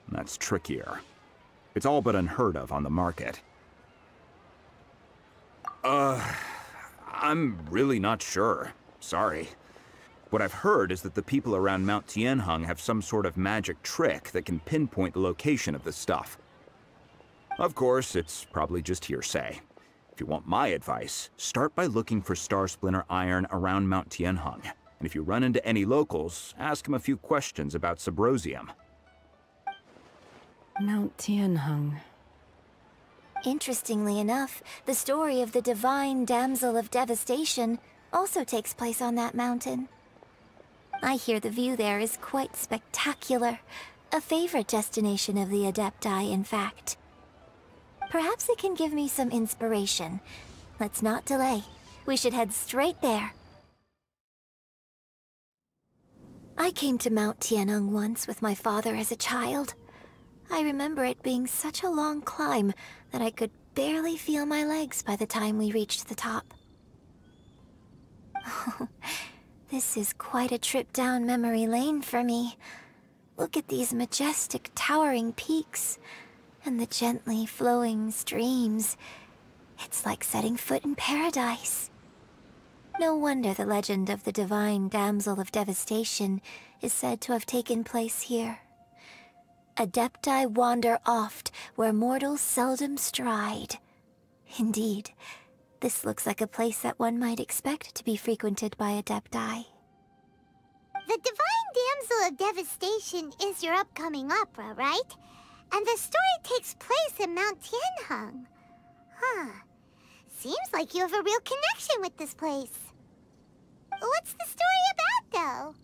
that's trickier. It's all but unheard of on the market. I'm really not sure. Sorry. What I've heard is that the people around Mount Tianheng have some sort of magic trick that can pinpoint the location of the stuff. Of course, it's probably just hearsay. If you want my advice, start by looking for Star Splinter Iron around Mount Tianheng. And if you run into any locals, ask them a few questions about Subrosium. Mount Tianheng. Interestingly enough, the story of the Divine Damsel of Devastation also takes place on that mountain. I hear the view there is quite spectacular. A favorite destination of the Adepti, in fact. Perhaps it can give me some inspiration. Let's not delay. We should head straight there. I came to Mount Tianheng once with my father as a child. I remember it being such a long climb that I could barely feel my legs by the time we reached the top. This is quite a trip down memory lane for me. Look at these majestic, towering peaks and the gently flowing streams. It's like setting foot in paradise. No wonder the legend of the divine damsel of devastation is said to have taken place here. Adepti wander oft where mortals seldom stride. Indeed, this looks like a place that one might expect to be frequented by Adepti. The Divine Damsel of Devastation is your upcoming opera, right? And the story takes place in Mount Tianheng. Huh. Seems like you have a real connection with this place. What's the story about,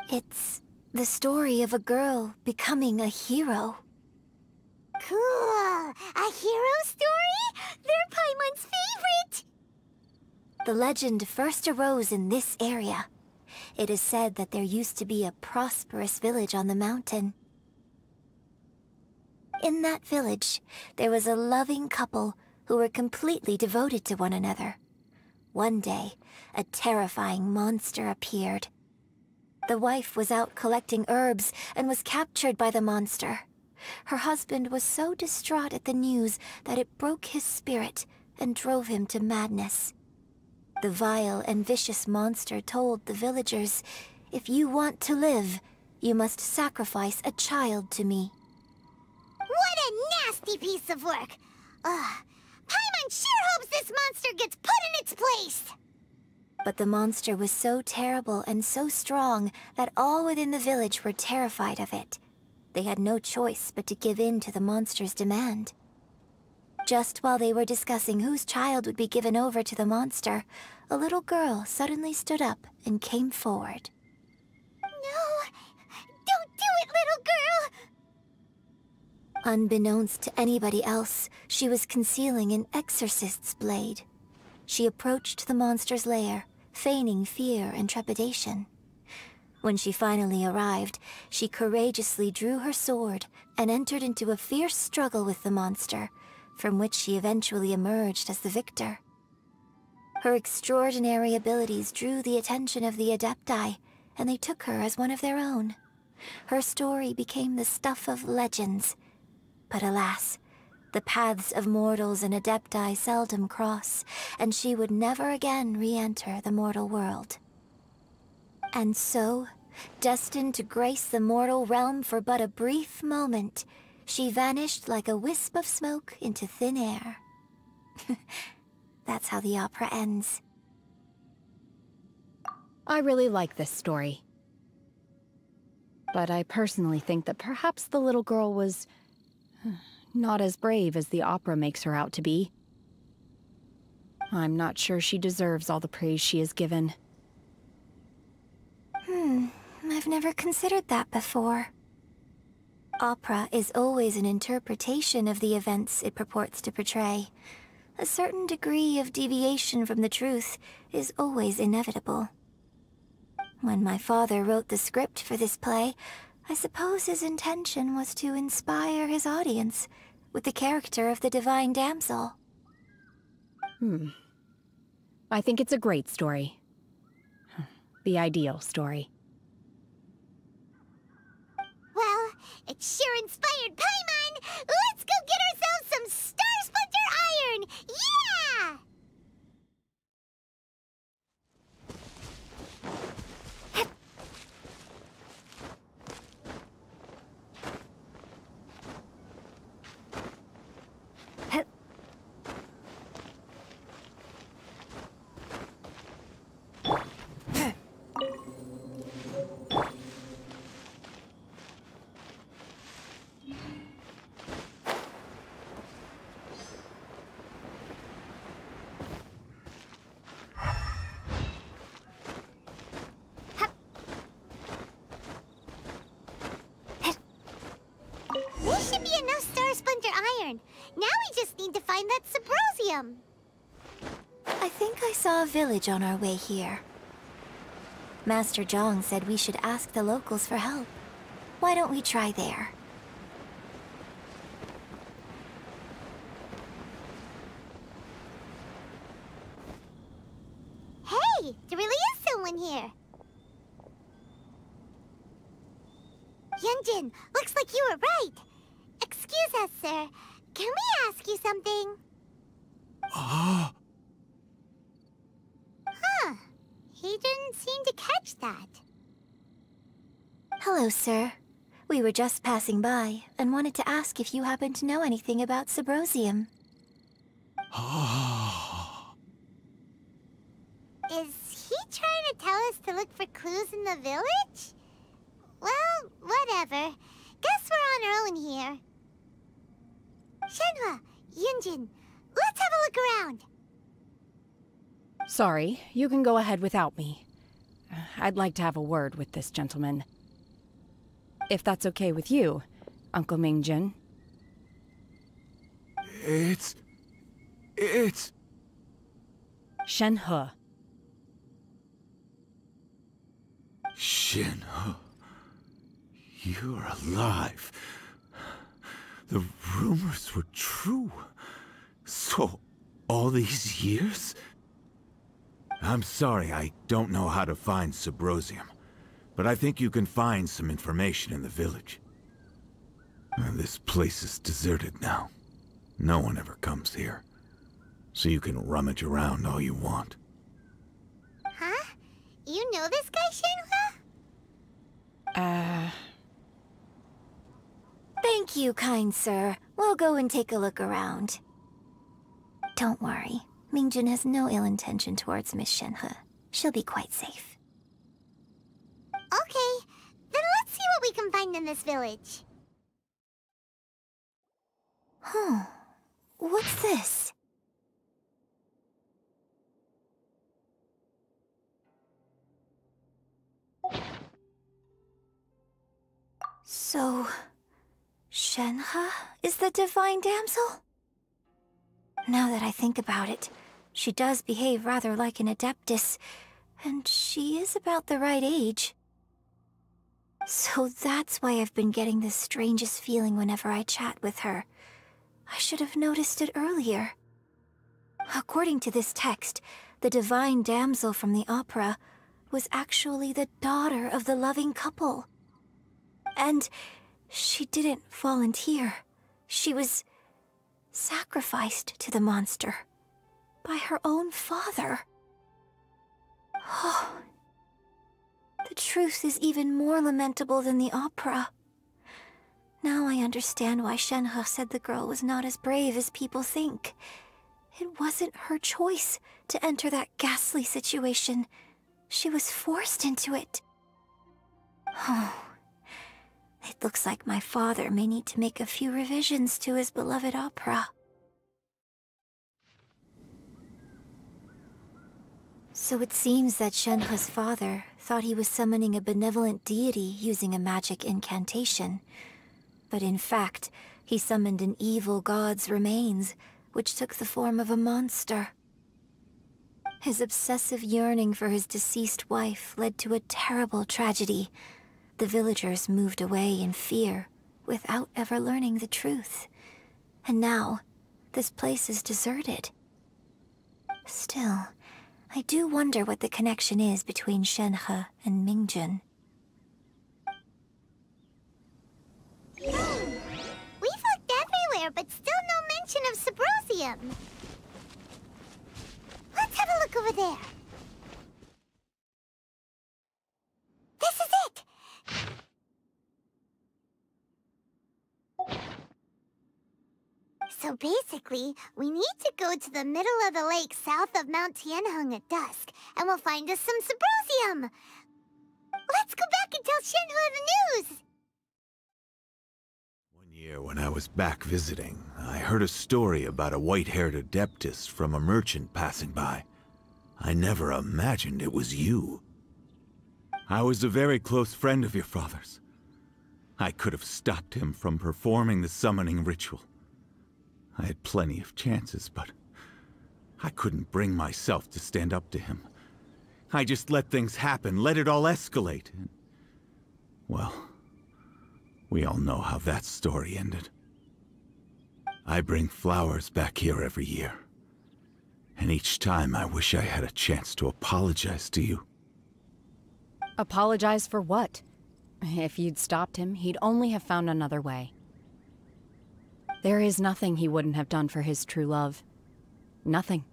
though? It's the story of a girl becoming a hero. Cool! A hero story? They're Paimon's favorite! The legend first arose in this area. It is said that there used to be a prosperous village on the mountain. In that village, there was a loving couple who were completely devoted to one another. One day, a terrifying monster appeared. The wife was out collecting herbs and was captured by the monster. Her husband was so distraught at the news that it broke his spirit and drove him to madness. The vile and vicious monster told the villagers, "If you want to live, you must sacrifice a child to me." What a nasty piece of work! Ugh. Paimon sure hopes this monster gets put in its place! But the monster was so terrible and so strong that all within the village were terrified of it. They had no choice but to give in to the monster's demand. Just while they were discussing whose child would be given over to the monster, a little girl suddenly stood up and came forward. No! Don't do it, little girl! Unbeknownst to anybody else, she was concealing an exorcist's blade. She approached the monster's lair, feigning fear and trepidation. When she finally arrived, she courageously drew her sword and entered into a fierce struggle with the monster, from which she eventually emerged as the victor. Her extraordinary abilities drew the attention of the Adepti, and they took her as one of their own. Her story became the stuff of legends. But alas, the paths of mortals and Adepti seldom cross, and she would never again re-enter the mortal world. And so, destined to grace the mortal realm for but a brief moment, she vanished like a wisp of smoke into thin air. That's how the opera ends. I really like this story. But I personally think that perhaps the little girl was not as brave as the opera makes her out to be. I'm not sure she deserves all the praise she is given. I've never considered that before. Opera is always an interpretation of the events it purports to portray. A certain degree of deviation from the truth is always inevitable. When my father wrote the script for this play, I suppose his intention was to inspire his audience with the character of the Divine Damsel. I think it's a great story. The ideal story. Well, it sure inspired Paimon! Let's go get ourselves some Star Splinter Iron! Yeah! This should be enough Star Splinter Iron. Now we just need to find that Subrosium. I think I saw a village on our way here. Master Zhang said we should ask the locals for help. Why don't we try there? Hey, there really is someone here. Yunjin, looks like you were right. Excuse us, sir. Can we ask you something? Ah. Huh. He didn't seem to catch that. Hello, sir. We were just passing by and wanted to ask if you happen to know anything about Subrosium. Is he trying to tell us to look for clues in the village? Well, whatever. Guess we're on our own here. Shenhua, Yunjin, let's have a look around. Sorry, you can go ahead without me. I'd like to have a word with this gentleman. If that's okay with you, Uncle Mingjin. It's... Shenhe. Shenhe. You're alive. The rumors were true. So, all these years? I'm sorry, I don't know how to find Subrosium, but I think you can find some information in the village. This place is deserted now. No one ever comes here. So you can rummage around all you want. Huh? You know this guy, Shenhua? Thank you, kind sir. We'll go and take a look around. Don't worry. Mingjin has no ill intention towards Miss Shenhe. She'll be quite safe. Okay, then let's see what we can find in this village. Huh. What's this? So... Shenhe is the divine damsel? Now that I think about it, she does behave rather like an adeptus, and she is about the right age. So that's why I've been getting the strangest feeling whenever I chat with her. I should have noticed it earlier. According to this text, the divine damsel from the opera was actually the daughter of the loving couple. And she didn't volunteer. She was sacrificed to the monster by her own father. Oh, the truth is even more lamentable than the opera. Now I understand why Shenhe said the girl was not as brave as people think. It wasn't her choice to enter that ghastly situation. She was forced into it. Oh, it looks like my father may need to make a few revisions to his beloved opera. So it seems that Shenhe's father thought he was summoning a benevolent deity using a magic incantation. But in fact, he summoned an evil god's remains, which took the form of a monster. His obsessive yearning for his deceased wife led to a terrible tragedy. The villagers moved away in fear, without ever learning the truth. And now, this place is deserted. Still, I do wonder what the connection is between Shenhe and Mingjin. We've looked everywhere, but still no mention of Subrosium. Let's have a look over there. This is it! So basically, we need to go to the middle of the lake south of Mount Tianheng at dusk, and we'll find us some Subrosium! Let's go back and tell Shenhua the news! One year when I was back visiting, I heard a story about a white-haired adeptus from a merchant passing by. I never imagined it was you. I was a very close friend of your father's. I could have stopped him from performing the summoning ritual. I had plenty of chances, but I couldn't bring myself to stand up to him. I just let things happen, let it all escalate. And, well, we all know how that story ended. I bring flowers back here every year. And each time I wish I had a chance to apologize to you. Apologize for what? If you'd stopped him, he'd only have found another way. There is nothing he wouldn't have done for his true love. Nothing.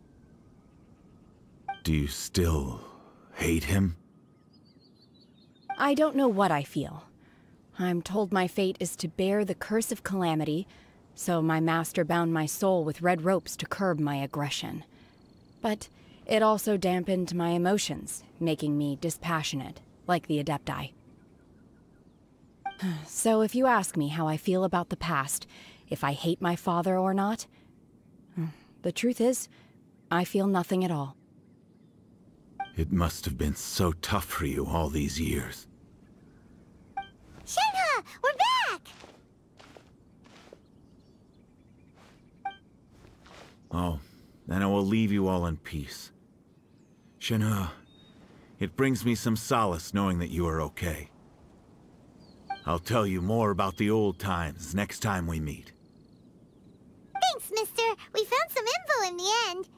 Do you still hate him? I don't know what I feel. I'm told my fate is to bear the curse of calamity, so my master bound my soul with red ropes to curb my aggression. But it also dampened my emotions, making me dispassionate, like the Adepti. So if you ask me how I feel about the past, if I hate my father or not, the truth is, I feel nothing at all. It must have been so tough for you all these years. Shenhe! We're back! Oh, then I will leave you all in peace. Shenhe, it brings me some solace knowing that you are okay. I'll tell you more about the old times next time we meet. Thanks, mister. We found some info in the end.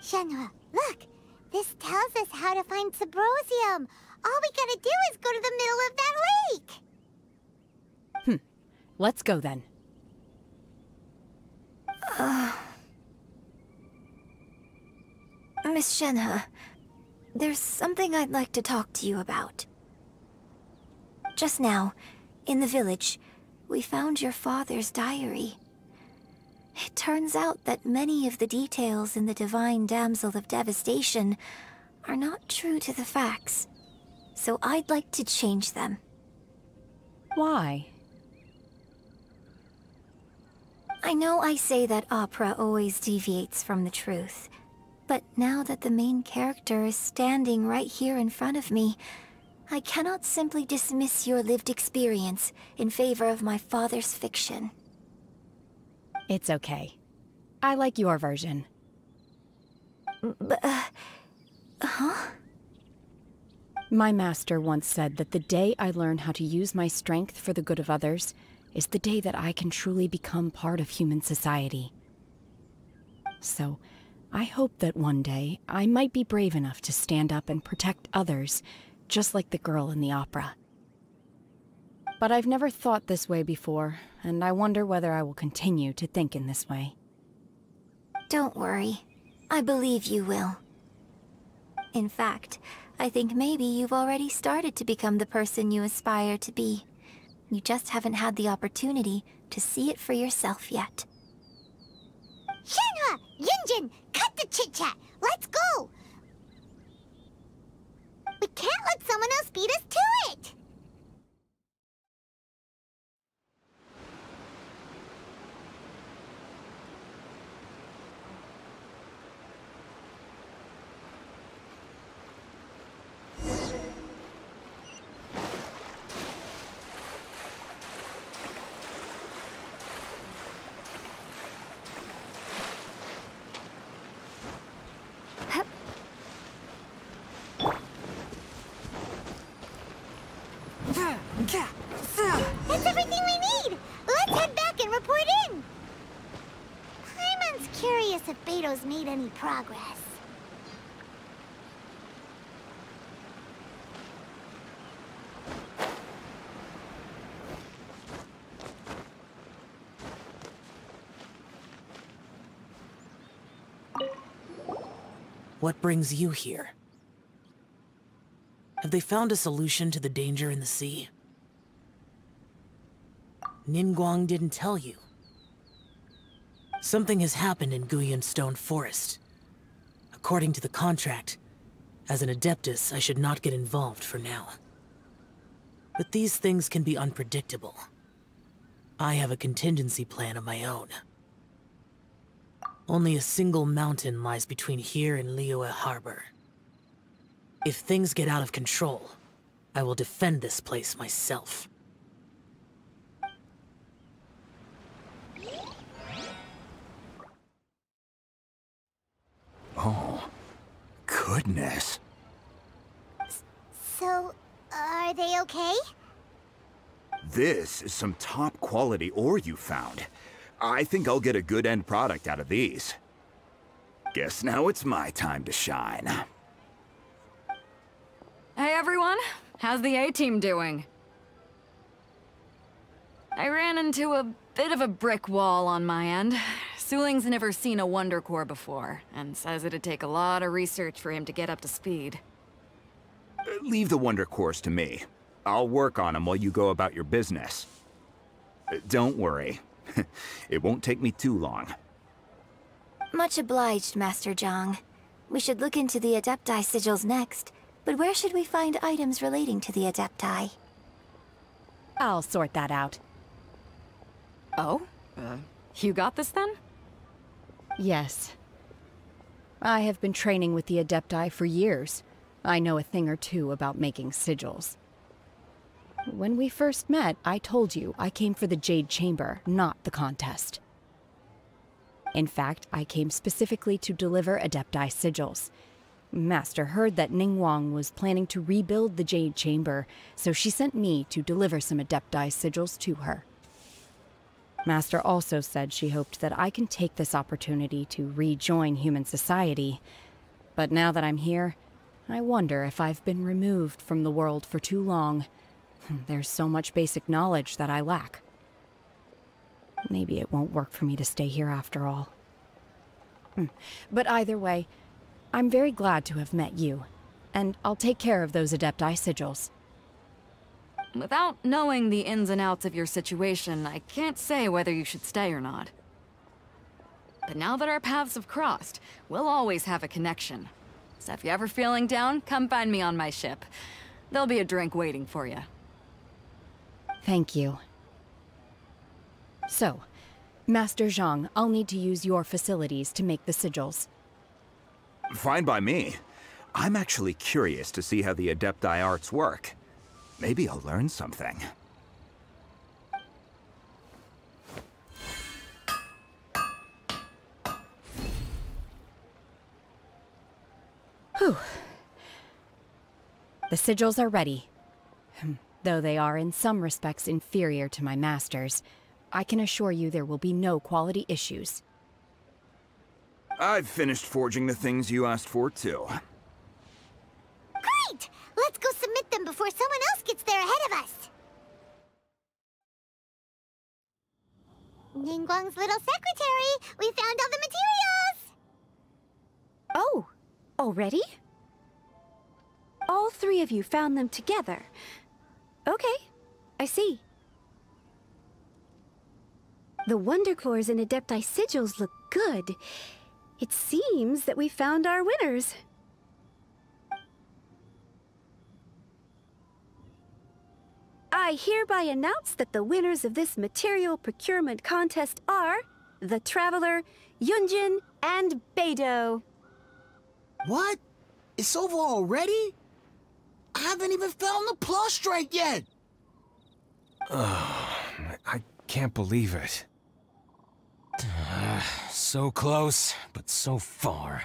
Shenhe, look! This tells us how to find Subrosium. All we gotta do is go to the middle of that lake! Let's go then. Miss Shenhe, there's something I'd like to talk to you about. Just now, in the village, we found your father's diary. It turns out that many of the details in the Divine Damsel of Devastation are not true to the facts, so I'd like to change them. Why? I know I say that opera always deviates from the truth, but now that the main character is standing right here in front of me, I cannot simply dismiss your lived experience in favor of my father's fiction. It's okay. I like your version. But, huh? My master once said that the day I learn how to use my strength for the good of others is the day that I can truly become part of human society. So, I hope that one day I might be brave enough to stand up and protect others, just like the girl in the opera. But I've never thought this way before, and I wonder whether I will continue to think in this way. Don't worry. I believe you will. In fact, I think maybe you've already started to become the person you aspire to be. You just haven't had the opportunity to see it for yourself yet. Shenhe! Yunjin! Cut the chit-chat! Let's go! We can't let someone else beat us to it! That's everything we need! Let's head back and report in! Paimon's curious if Beto's made any progress. What brings you here? Have they found a solution to the danger in the sea? Ningguang didn't tell you. Something has happened in Guyan Stone Forest. According to the contract, as an Adeptus, I should not get involved for now. But these things can be unpredictable. I have a contingency plan of my own. Only a single mountain lies between here and Liyue Harbor. If things get out of control, I will defend this place myself. Oh, goodness. So, are they okay? This is some top-quality ore you found. I think I'll get a good end product out of these. Guess now it's my time to shine. Hey everyone, how's the A-team doing? I ran into a bit of a brick wall on my end. Suling's never seen a Wonder Core before, and says it'd take a lot of research for him to get up to speed. Leave the Wonder Cores to me. I'll work on them while you go about your business. Don't worry. It won't take me too long. Much obliged, Master Zhang. We should look into the Adepti sigils next, but where should we find items relating to the Adepti? I'll sort that out. Oh? You got this then? Yes. I have been training with the Adepti for years. I know a thing or two about making sigils. When we first met, I told you I came for the Jade Chamber, not the contest. In fact, I came specifically to deliver Adepti sigils. Master heard that Ningguang was planning to rebuild the Jade Chamber, so she sent me to deliver some Adepti sigils to her. Master also said she hoped that I can take this opportunity to rejoin human society. But now that I'm here, I wonder if I've been removed from the world for too long. There's so much basic knowledge that I lack. Maybe it won't work for me to stay here after all. But either way, I'm very glad to have met you, and I'll take care of those Adepti sigils. Without knowing the ins and outs of your situation, I can't say whether you should stay or not. But now that our paths have crossed, we'll always have a connection. So if you're ever feeling down, come find me on my ship. There'll be a drink waiting for you. Thank you. So, Master Zhang, I'll need to use your facilities to make the sigils. Fine by me. I'm actually curious to see how the Adepti arts work. Maybe I'll learn something. Whew. The sigils are ready. Though they are in some respects inferior to my master's, I can assure you there will be no quality issues. I've finished forging the things you asked for, too. Great! Let's go submit them before someone else gets there ahead of us. Ningguang's little secretary, we found all the materials! Oh, already? All three of you found them together. Okay, I see. The Wonder Cores and Adepti sigils look good. It seems that we found our winners. I hereby announce that the winners of this material procurement contest are the Traveler, Yunjin, and Beidou. What? It's over already? I haven't even found the Plustrite yet! I can't believe it. So close, but so far.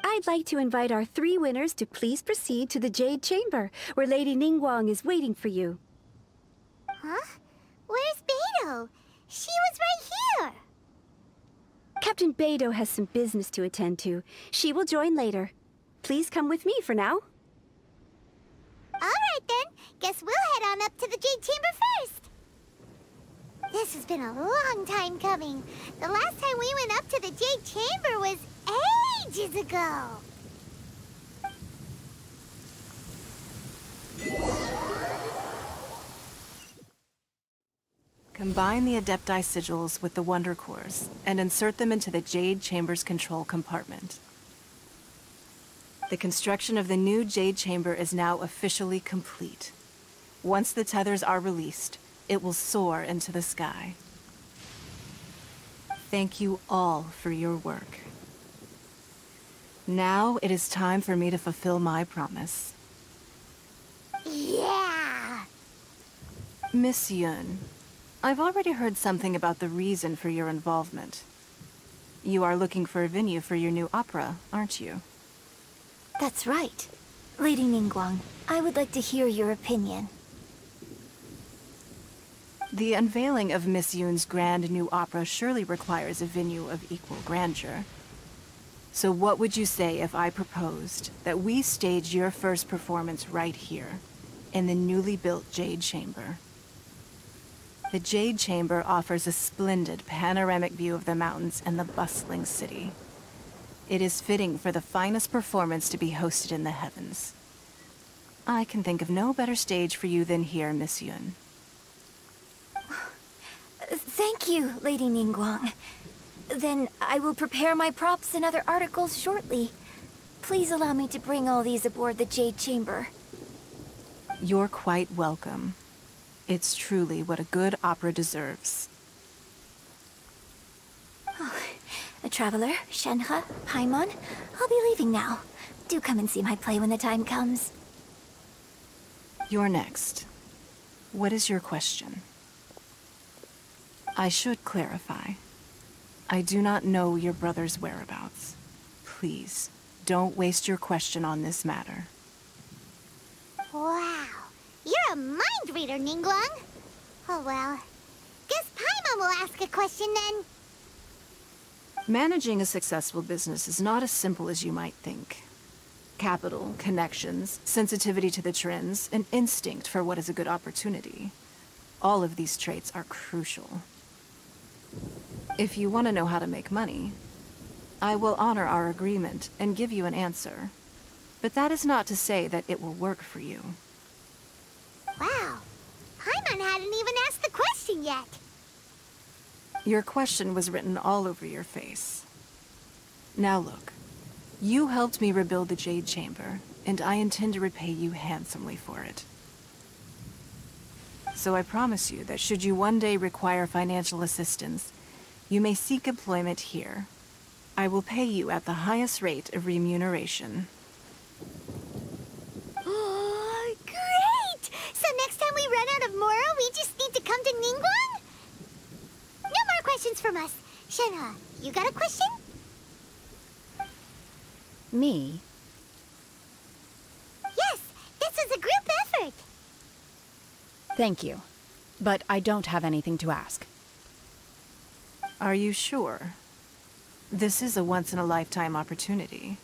I'd like to invite our three winners to please proceed to the Jade Chamber, where Lady Ningguang is waiting for you. Huh? Where's Beidou? She was right here! Captain Beidou has some business to attend to. She will join later. Please come with me for now. Alright then, guess we'll head on up to the Jade Chamber first. This has been a long time coming. The last time we went up to the Jade Chamber was ages ago. Combine the Adepti sigils with the Wonder Cores and insert them into the Jade Chamber's control compartment. The construction of the new Jade Chamber is now officially complete. Once the tethers are released, it will soar into the sky. Thank you all for your work. Now it is time for me to fulfill my promise. Yeah! Miss Yun, I've already heard something about the reason for your involvement. You are looking for a venue for your new opera, aren't you? That's right. Lady Ningguang, I would like to hear your opinion. The unveiling of Miss Yun's grand new opera surely requires a venue of equal grandeur. So what would you say if I proposed that we stage your first performance right here, in the newly built Jade Chamber? The Jade Chamber offers a splendid panoramic view of the mountains and the bustling city. It is fitting for the finest performance to be hosted in the heavens. I can think of no better stage for you than here, Miss Yun. Thank you, Lady Ningguang. Then I will prepare my props and other articles shortly. Please allow me to bring all these aboard the Jade Chamber. You're quite welcome. It's truly what a good opera deserves. A traveler, Shenhe, Paimon, I'll be leaving now. Do come and see my play when the time comes. You're next. What is your question? I should clarify. I do not know your brother's whereabouts. Please, don't waste your question on this matter. Wow, you're a mind reader, Ningguang. Oh well, guess Paimon will ask a question then. Managing a successful business is not as simple as you might think. Capital, connections, sensitivity to the trends, and instinct for what is a good opportunity. All of these traits are crucial. If you want to know how to make money, I will honor our agreement and give you an answer. But that is not to say that it will work for you. Wow, Paimon hadn't even asked the question yet. Your question was written all over your face. Now look, you helped me rebuild the Jade Chamber, and I intend to repay you handsomely for it. So I promise you that should you one day require financial assistance, you may seek employment here. I will pay you at the highest rate of remuneration. Oh, great! So next time we run out of Moro, we just need to come to Ningguang? No more questions from us. Shenhe, you got a question? Me? Yes, this is a group effort. Thank you. But I don't have anything to ask. Are you sure? This is a once-in-a-lifetime opportunity.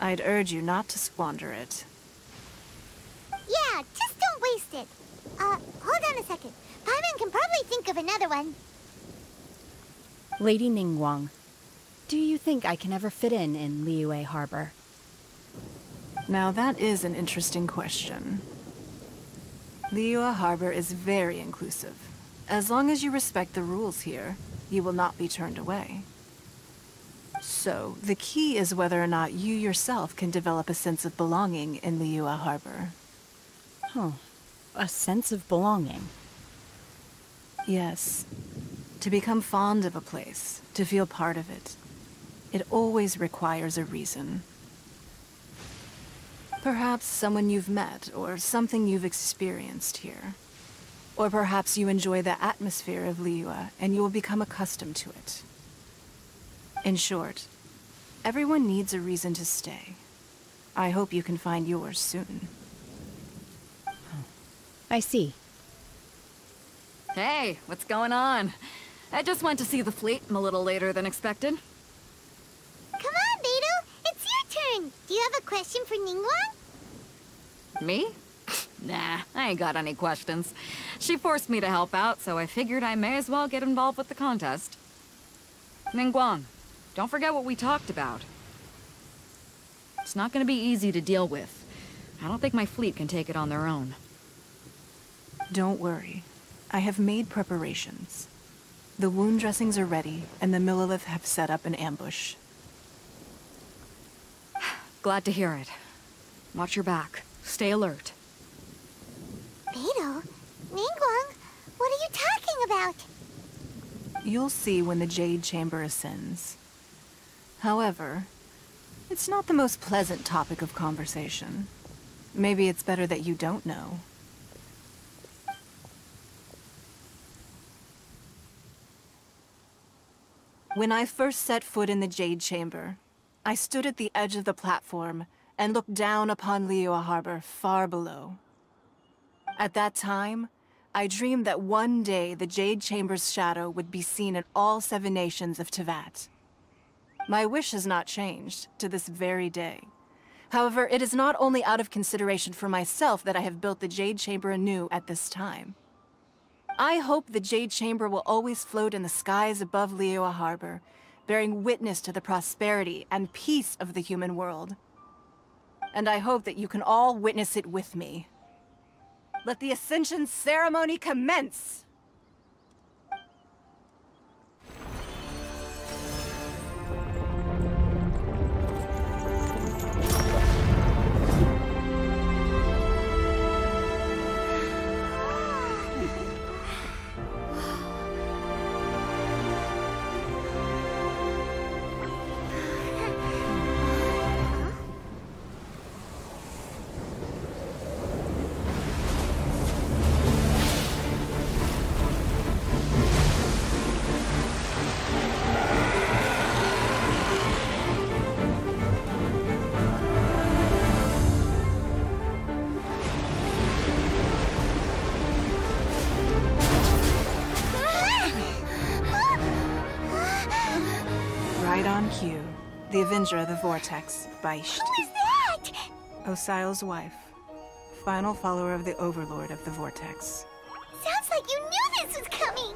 I'd urge you not to squander it. Yeah, just don't waste it. Hold on a second. Paimon can probably think of another one. Lady Ningguang, do you think I can ever fit in Liyue Harbor? Now that is an interesting question. Liyue Harbor is very inclusive. As long as you respect the rules here, you will not be turned away. So, the key is whether or not you yourself can develop a sense of belonging in Liyue Harbor. Huh. A sense of belonging? Yes. To become fond of a place, to feel part of it, it always requires a reason. Perhaps someone you've met, or something you've experienced here. Or perhaps you enjoy the atmosphere of Liyue, and you will become accustomed to it. In short, everyone needs a reason to stay. I hope you can find yours soon. I see. Hey, what's going on? I just went to see the fleet. I'm a little later than expected. Come on, Beidou! It's your turn! Do you have a question for Ningguang? Me? Nah, I ain't got any questions. She forced me to help out, so I figured I may as well get involved with the contest. Ningguang, don't forget what we talked about. It's not gonna be easy to deal with. I don't think my fleet can take it on their own. Don't worry. I have made preparations. The wound dressings are ready, and the Millelith have set up an ambush. Glad to hear it. Watch your back. Stay alert. Beidou? Ningguang? What are you talking about? You'll see when the Jade Chamber ascends. However, it's not the most pleasant topic of conversation. Maybe it's better that you don't know. When I first set foot in the Jade Chamber, I stood at the edge of the platform and looked down upon Liyue Harbor far below. At that time, I dreamed that one day the Jade Chamber's shadow would be seen in all 7 nations of Teyvat. My wish has not changed to this very day. However, it is not only out of consideration for myself that I have built the Jade Chamber anew at this time. I hope the Jade Chamber will always float in the skies above Liyue Harbor, bearing witness to the prosperity and peace of the human world. And I hope that you can all witness it with me. Let the Ascension ceremony commence! Right on cue. The Avenger of the Vortex, Beisht. Who is that? Osial's wife. Final follower of the Overlord of the Vortex. Sounds like you knew this was coming!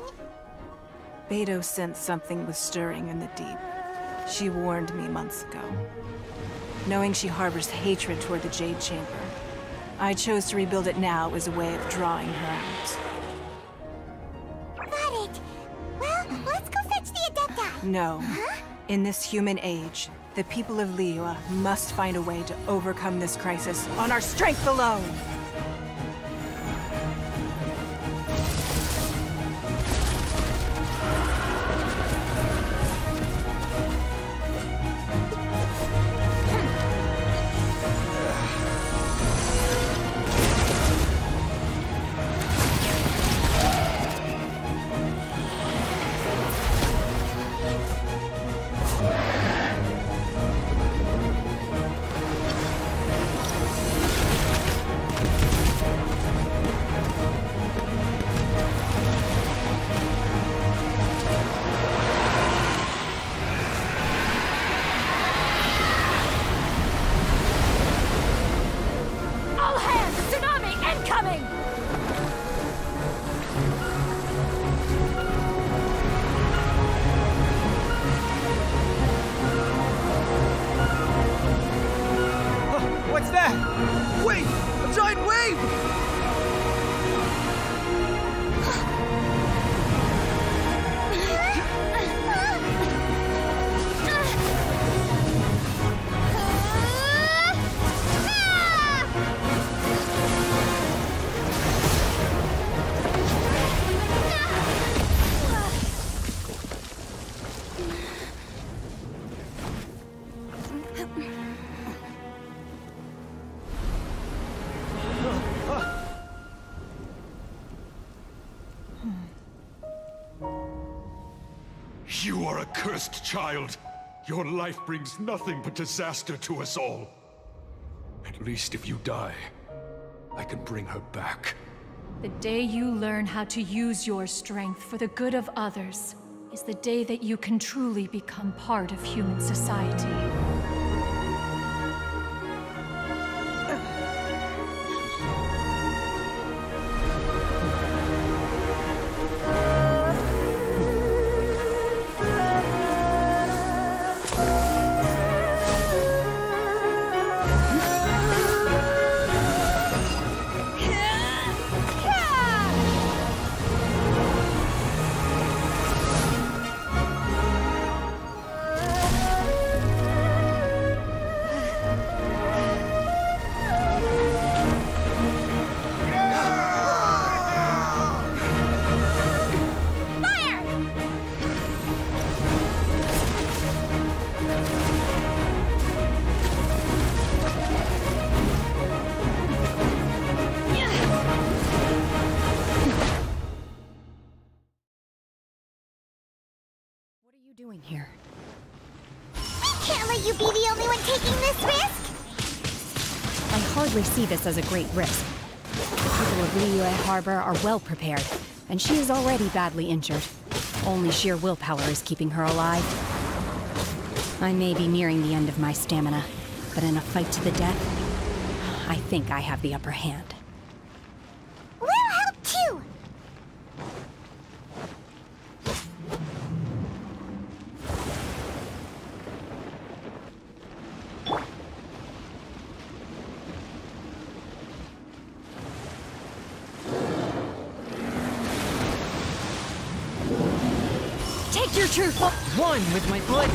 Beidou sensed something was stirring in the deep. She warned me months ago. Knowing she harbors hatred toward the Jade Chamber, I chose to rebuild it now as a way of drawing her out. Got it. Well, let's go fetch the Adepti. No. Huh? In this human age, the people of Liyue must find a way to overcome this crisis on our strength alone! What's that? Wait! A giant wave! You are a cursed child. Your life brings nothing but disaster to us all. At least if you die, I can bring her back. The day you learn how to use your strength for the good of others is the day that you can truly become part of human society. Doing here? We can't let you be the only one taking this risk! I hardly see this as a great risk. The people of Liyue Harbor are well prepared, and she is already badly injured. Only sheer willpower is keeping her alive. I may be nearing the end of my stamina, but in a fight to the death, I think I have the upper hand. We'll help too! Take your true form! One with my blade!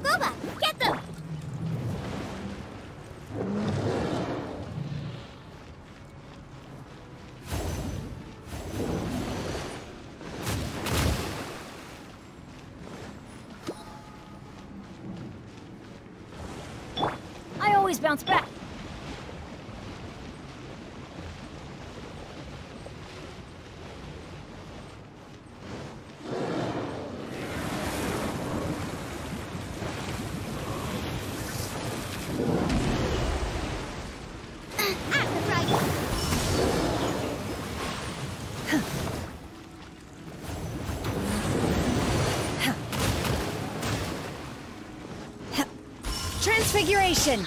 Booba, get them! I always bounce back. Transfiguration!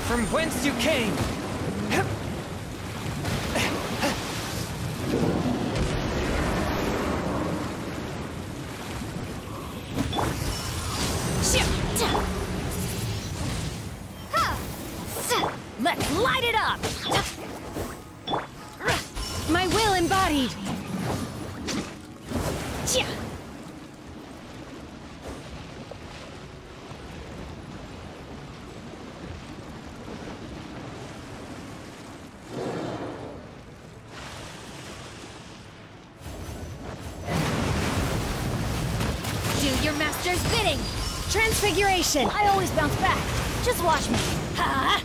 From whence you came! Let's light it up! My will embodied! Do your master's bidding! Transfiguration! I always bounce back. Just watch me. Ha!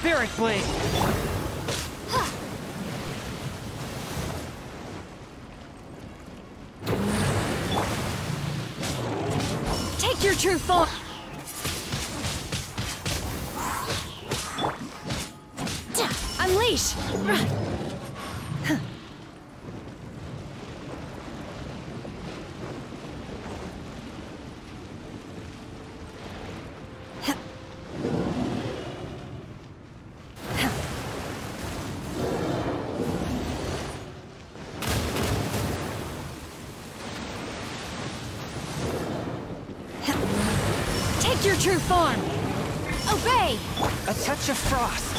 Spirit Blade! Take your true form! Unleash! Take your true form! Obey! A touch of frost!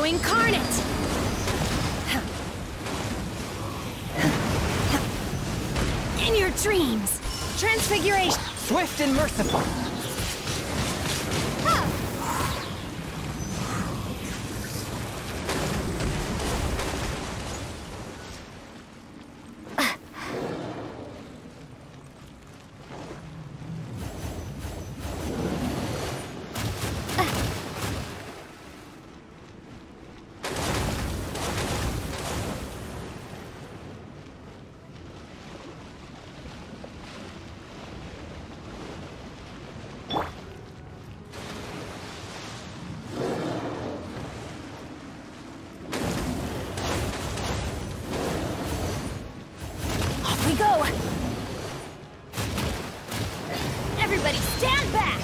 Incarnate! In your dreams! Transfiguration! Swift and merciful! We go! Everybody stand back!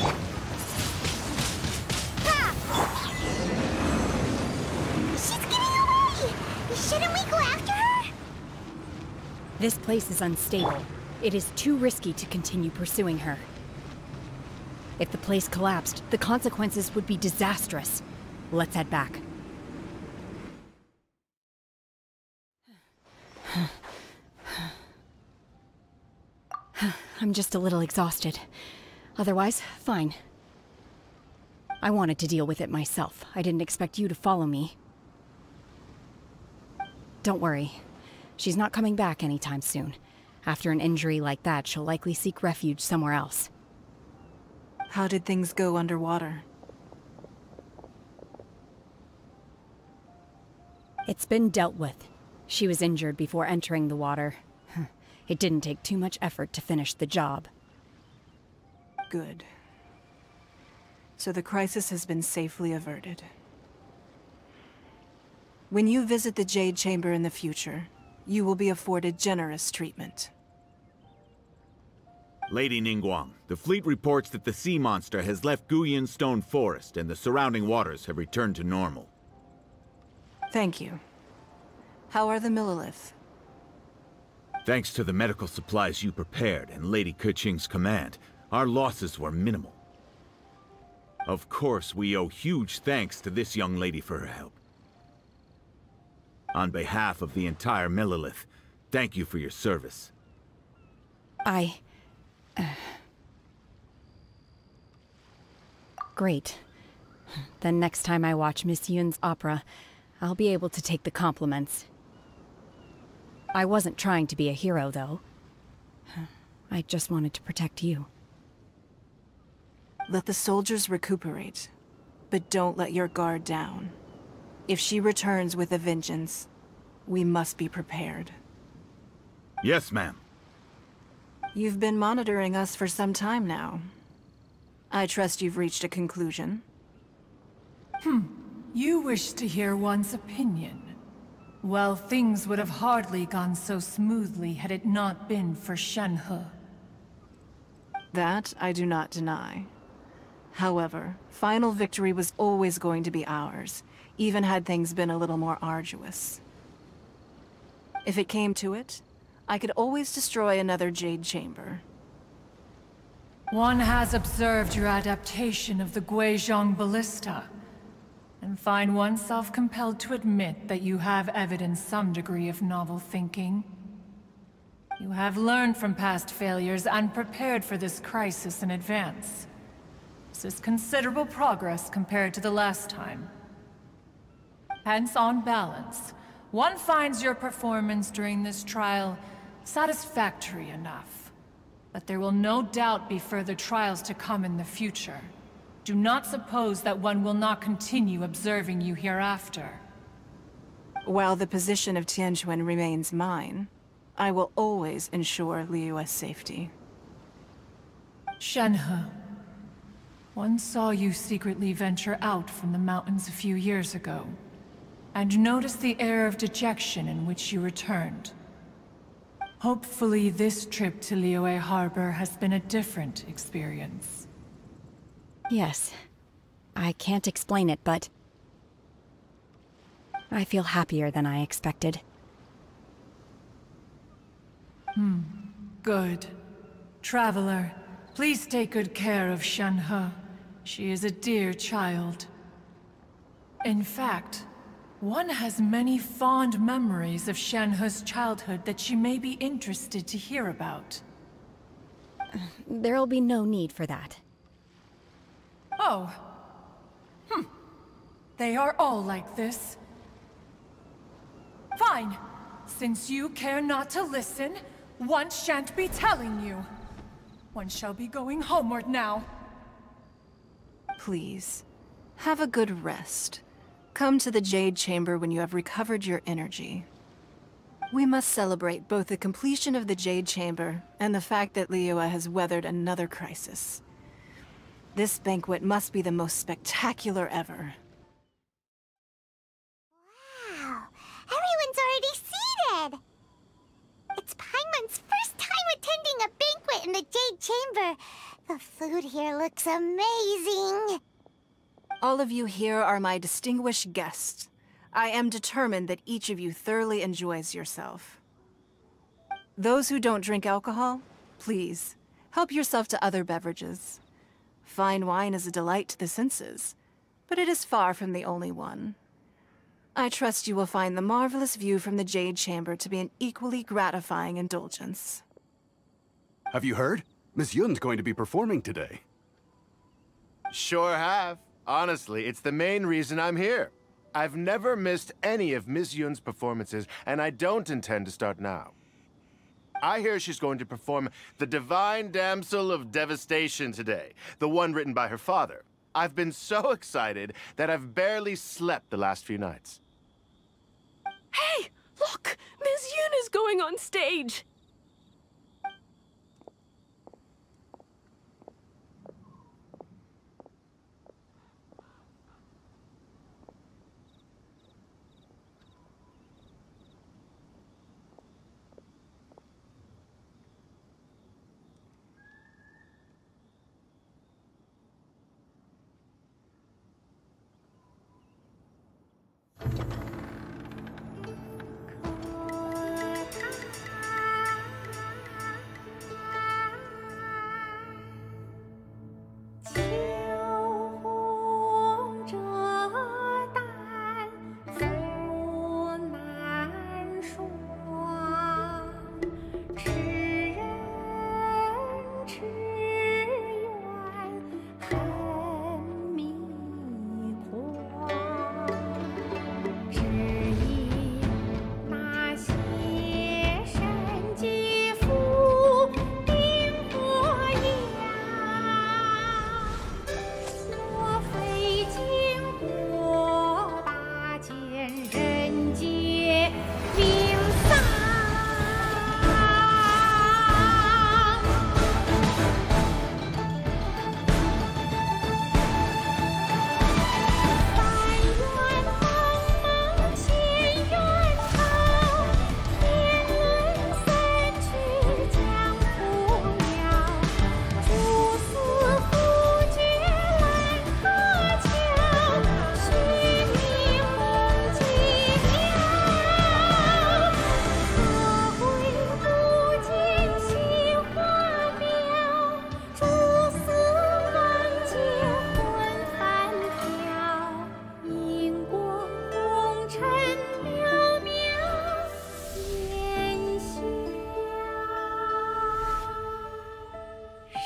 She's getting away! Shouldn't we go after her? This place is unstable. It is too risky to continue pursuing her. If the place collapsed, the consequences would be disastrous. Let's head back. I'm just a little exhausted. Otherwise, fine. I wanted to deal with it myself. I didn't expect you to follow me. Don't worry. She's not coming back anytime soon. After an injury like that, she'll likely seek refuge somewhere else. How did things go underwater? It's been dealt with. She was injured before entering the water. It didn't take too much effort to finish the job. Good. So the crisis has been safely averted. When you visit the Jade Chamber in the future, you will be afforded generous treatment. Lady Ningguang, the fleet reports that the sea monster has left Guyan Stone Forest and the surrounding waters have returned to normal. Thank you. How are the Millilith? Thanks to the medical supplies you prepared and Lady Keqing's command, our losses were minimal. Of course, we owe huge thanks to this young lady for her help. On behalf of the entire Millilith, thank you for your service. Great. Then next time I watch Miss Yun's opera, I'll be able to take the compliments. I wasn't trying to be a hero, though. I just wanted to protect you. Let the soldiers recuperate, but don't let your guard down. If she returns with a vengeance, we must be prepared. Yes, ma'am. You've been monitoring us for some time now. I trust you've reached a conclusion. You wish to hear one's opinion. Well, things would have hardly gone so smoothly had it not been for Shenhe. That I do not deny. However, final victory was always going to be ours, even had things been a little more arduous. If it came to it, I could always destroy another Jade Chamber. One has observed your adaptation of the Guizhong Ballista, and find oneself compelled to admit that you have evidenced some degree of novel thinking. You have learned from past failures and prepared for this crisis in advance. This is considerable progress compared to the last time. Hence, on balance, one finds your performance during this trial satisfactory enough. But there will no doubt be further trials to come in the future. Do not suppose that one will not continue observing you hereafter. While the position of Tianquan remains mine, I will always ensure Liyue's safety. Shenhe, one saw you secretly venture out from the mountains a few years ago, and noticed the air of dejection in which you returned. Hopefully this trip to Liyue Harbor has been a different experience. Yes. I can't explain it, but I feel happier than I expected. Good. Traveler, please take good care of Shenhe. She is a dear child. In fact, one has many fond memories of Shenhe's childhood that she may be interested to hear about. There'll be no need for that. Oh. They are all like this. Fine. Since you care not to listen, one shan't be telling you. One shall be going homeward now. Please, have a good rest. Come to the Jade Chamber when you have recovered your energy. We must celebrate both the completion of the Jade Chamber and the fact that Liyue has weathered another crisis. This banquet must be the most spectacular ever. Wow, everyone's already seated! It's Paimon's first time attending a banquet in the Jade Chamber. The food here looks amazing. All of you here are my distinguished guests. I am determined that each of you thoroughly enjoys yourself. Those who don't drink alcohol, please, help yourself to other beverages. Fine wine is a delight to the senses, but it is far from the only one. I trust you will find the marvelous view from the Jade Chamber to be an equally gratifying indulgence. Have you heard? Miss Yun's going to be performing today. Sure have. Honestly, it's the main reason I'm here. I've never missed any of Miss Yun's performances, and I don't intend to start now. I hear she's going to perform The Divine Damsel of Devastation today, the one written by her father. I've been so excited that I've barely slept the last few nights. Hey! Look! Miss Yun is going on stage!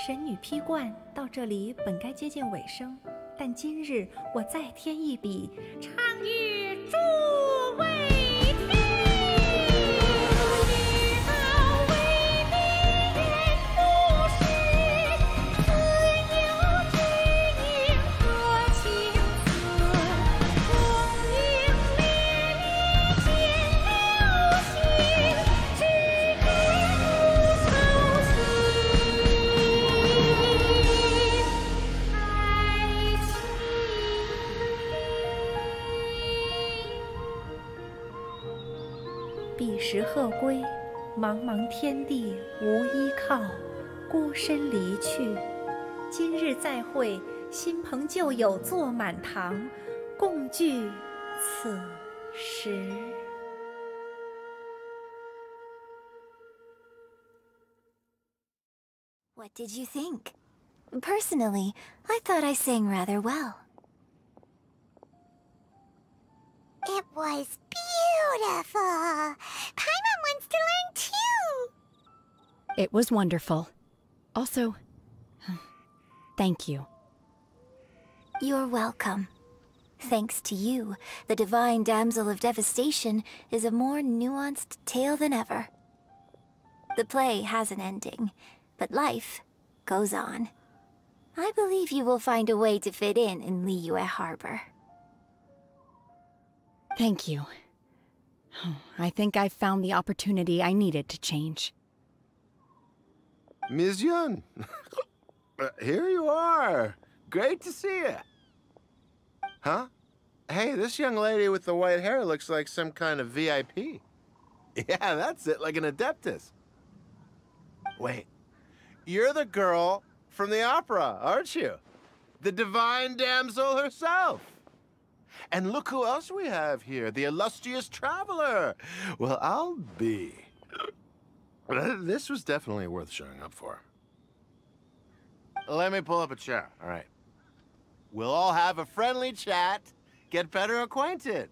神女披冠到这里本该接近尾声，但今日我再添一笔，唱与诸位听。知道为敌人不是，自有知音和情字。功名烈烈见流星，只给不操心。彼时鹤归，茫茫天地无依靠，孤身离去。今日再会，新朋旧友坐满堂，共聚此时。What did you think? Personally, I thought I sang rather well. It was beautiful. Paimon wants to learn too. It was wonderful. Also, thank you. You're welcome. Thanks to you, the Divine Damsel of Devastation is a more nuanced tale than ever. The play has an ending, but life goes on. I believe you will find a way to fit in Liyue Harbor. Thank you. I think I've found the opportunity I needed to change. Ms. Yun, here you are. Great to see you. Huh? Hey, this young lady with the white hair looks like some kind of VIP. Yeah, that's it, like an Adeptus. Wait, you're the girl from the opera, aren't you? The Divine Damsel herself. And look who else we have here, the illustrious traveler. Well, I'll be. This was definitely worth showing up for. Let me pull up a chair, all right. We'll all have a friendly chat, get better acquainted.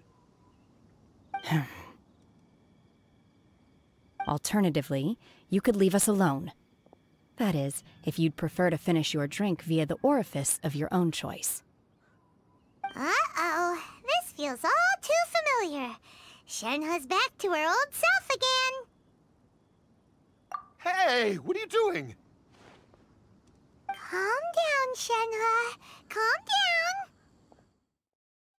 Alternatively, you could leave us alone. That is, if you'd prefer to finish your drink via the orifice of your own choice. Uh-oh, this feels all too familiar. Shenhe's back to her old self again. Hey, what are you doing? Calm down, Shenhe. Calm down.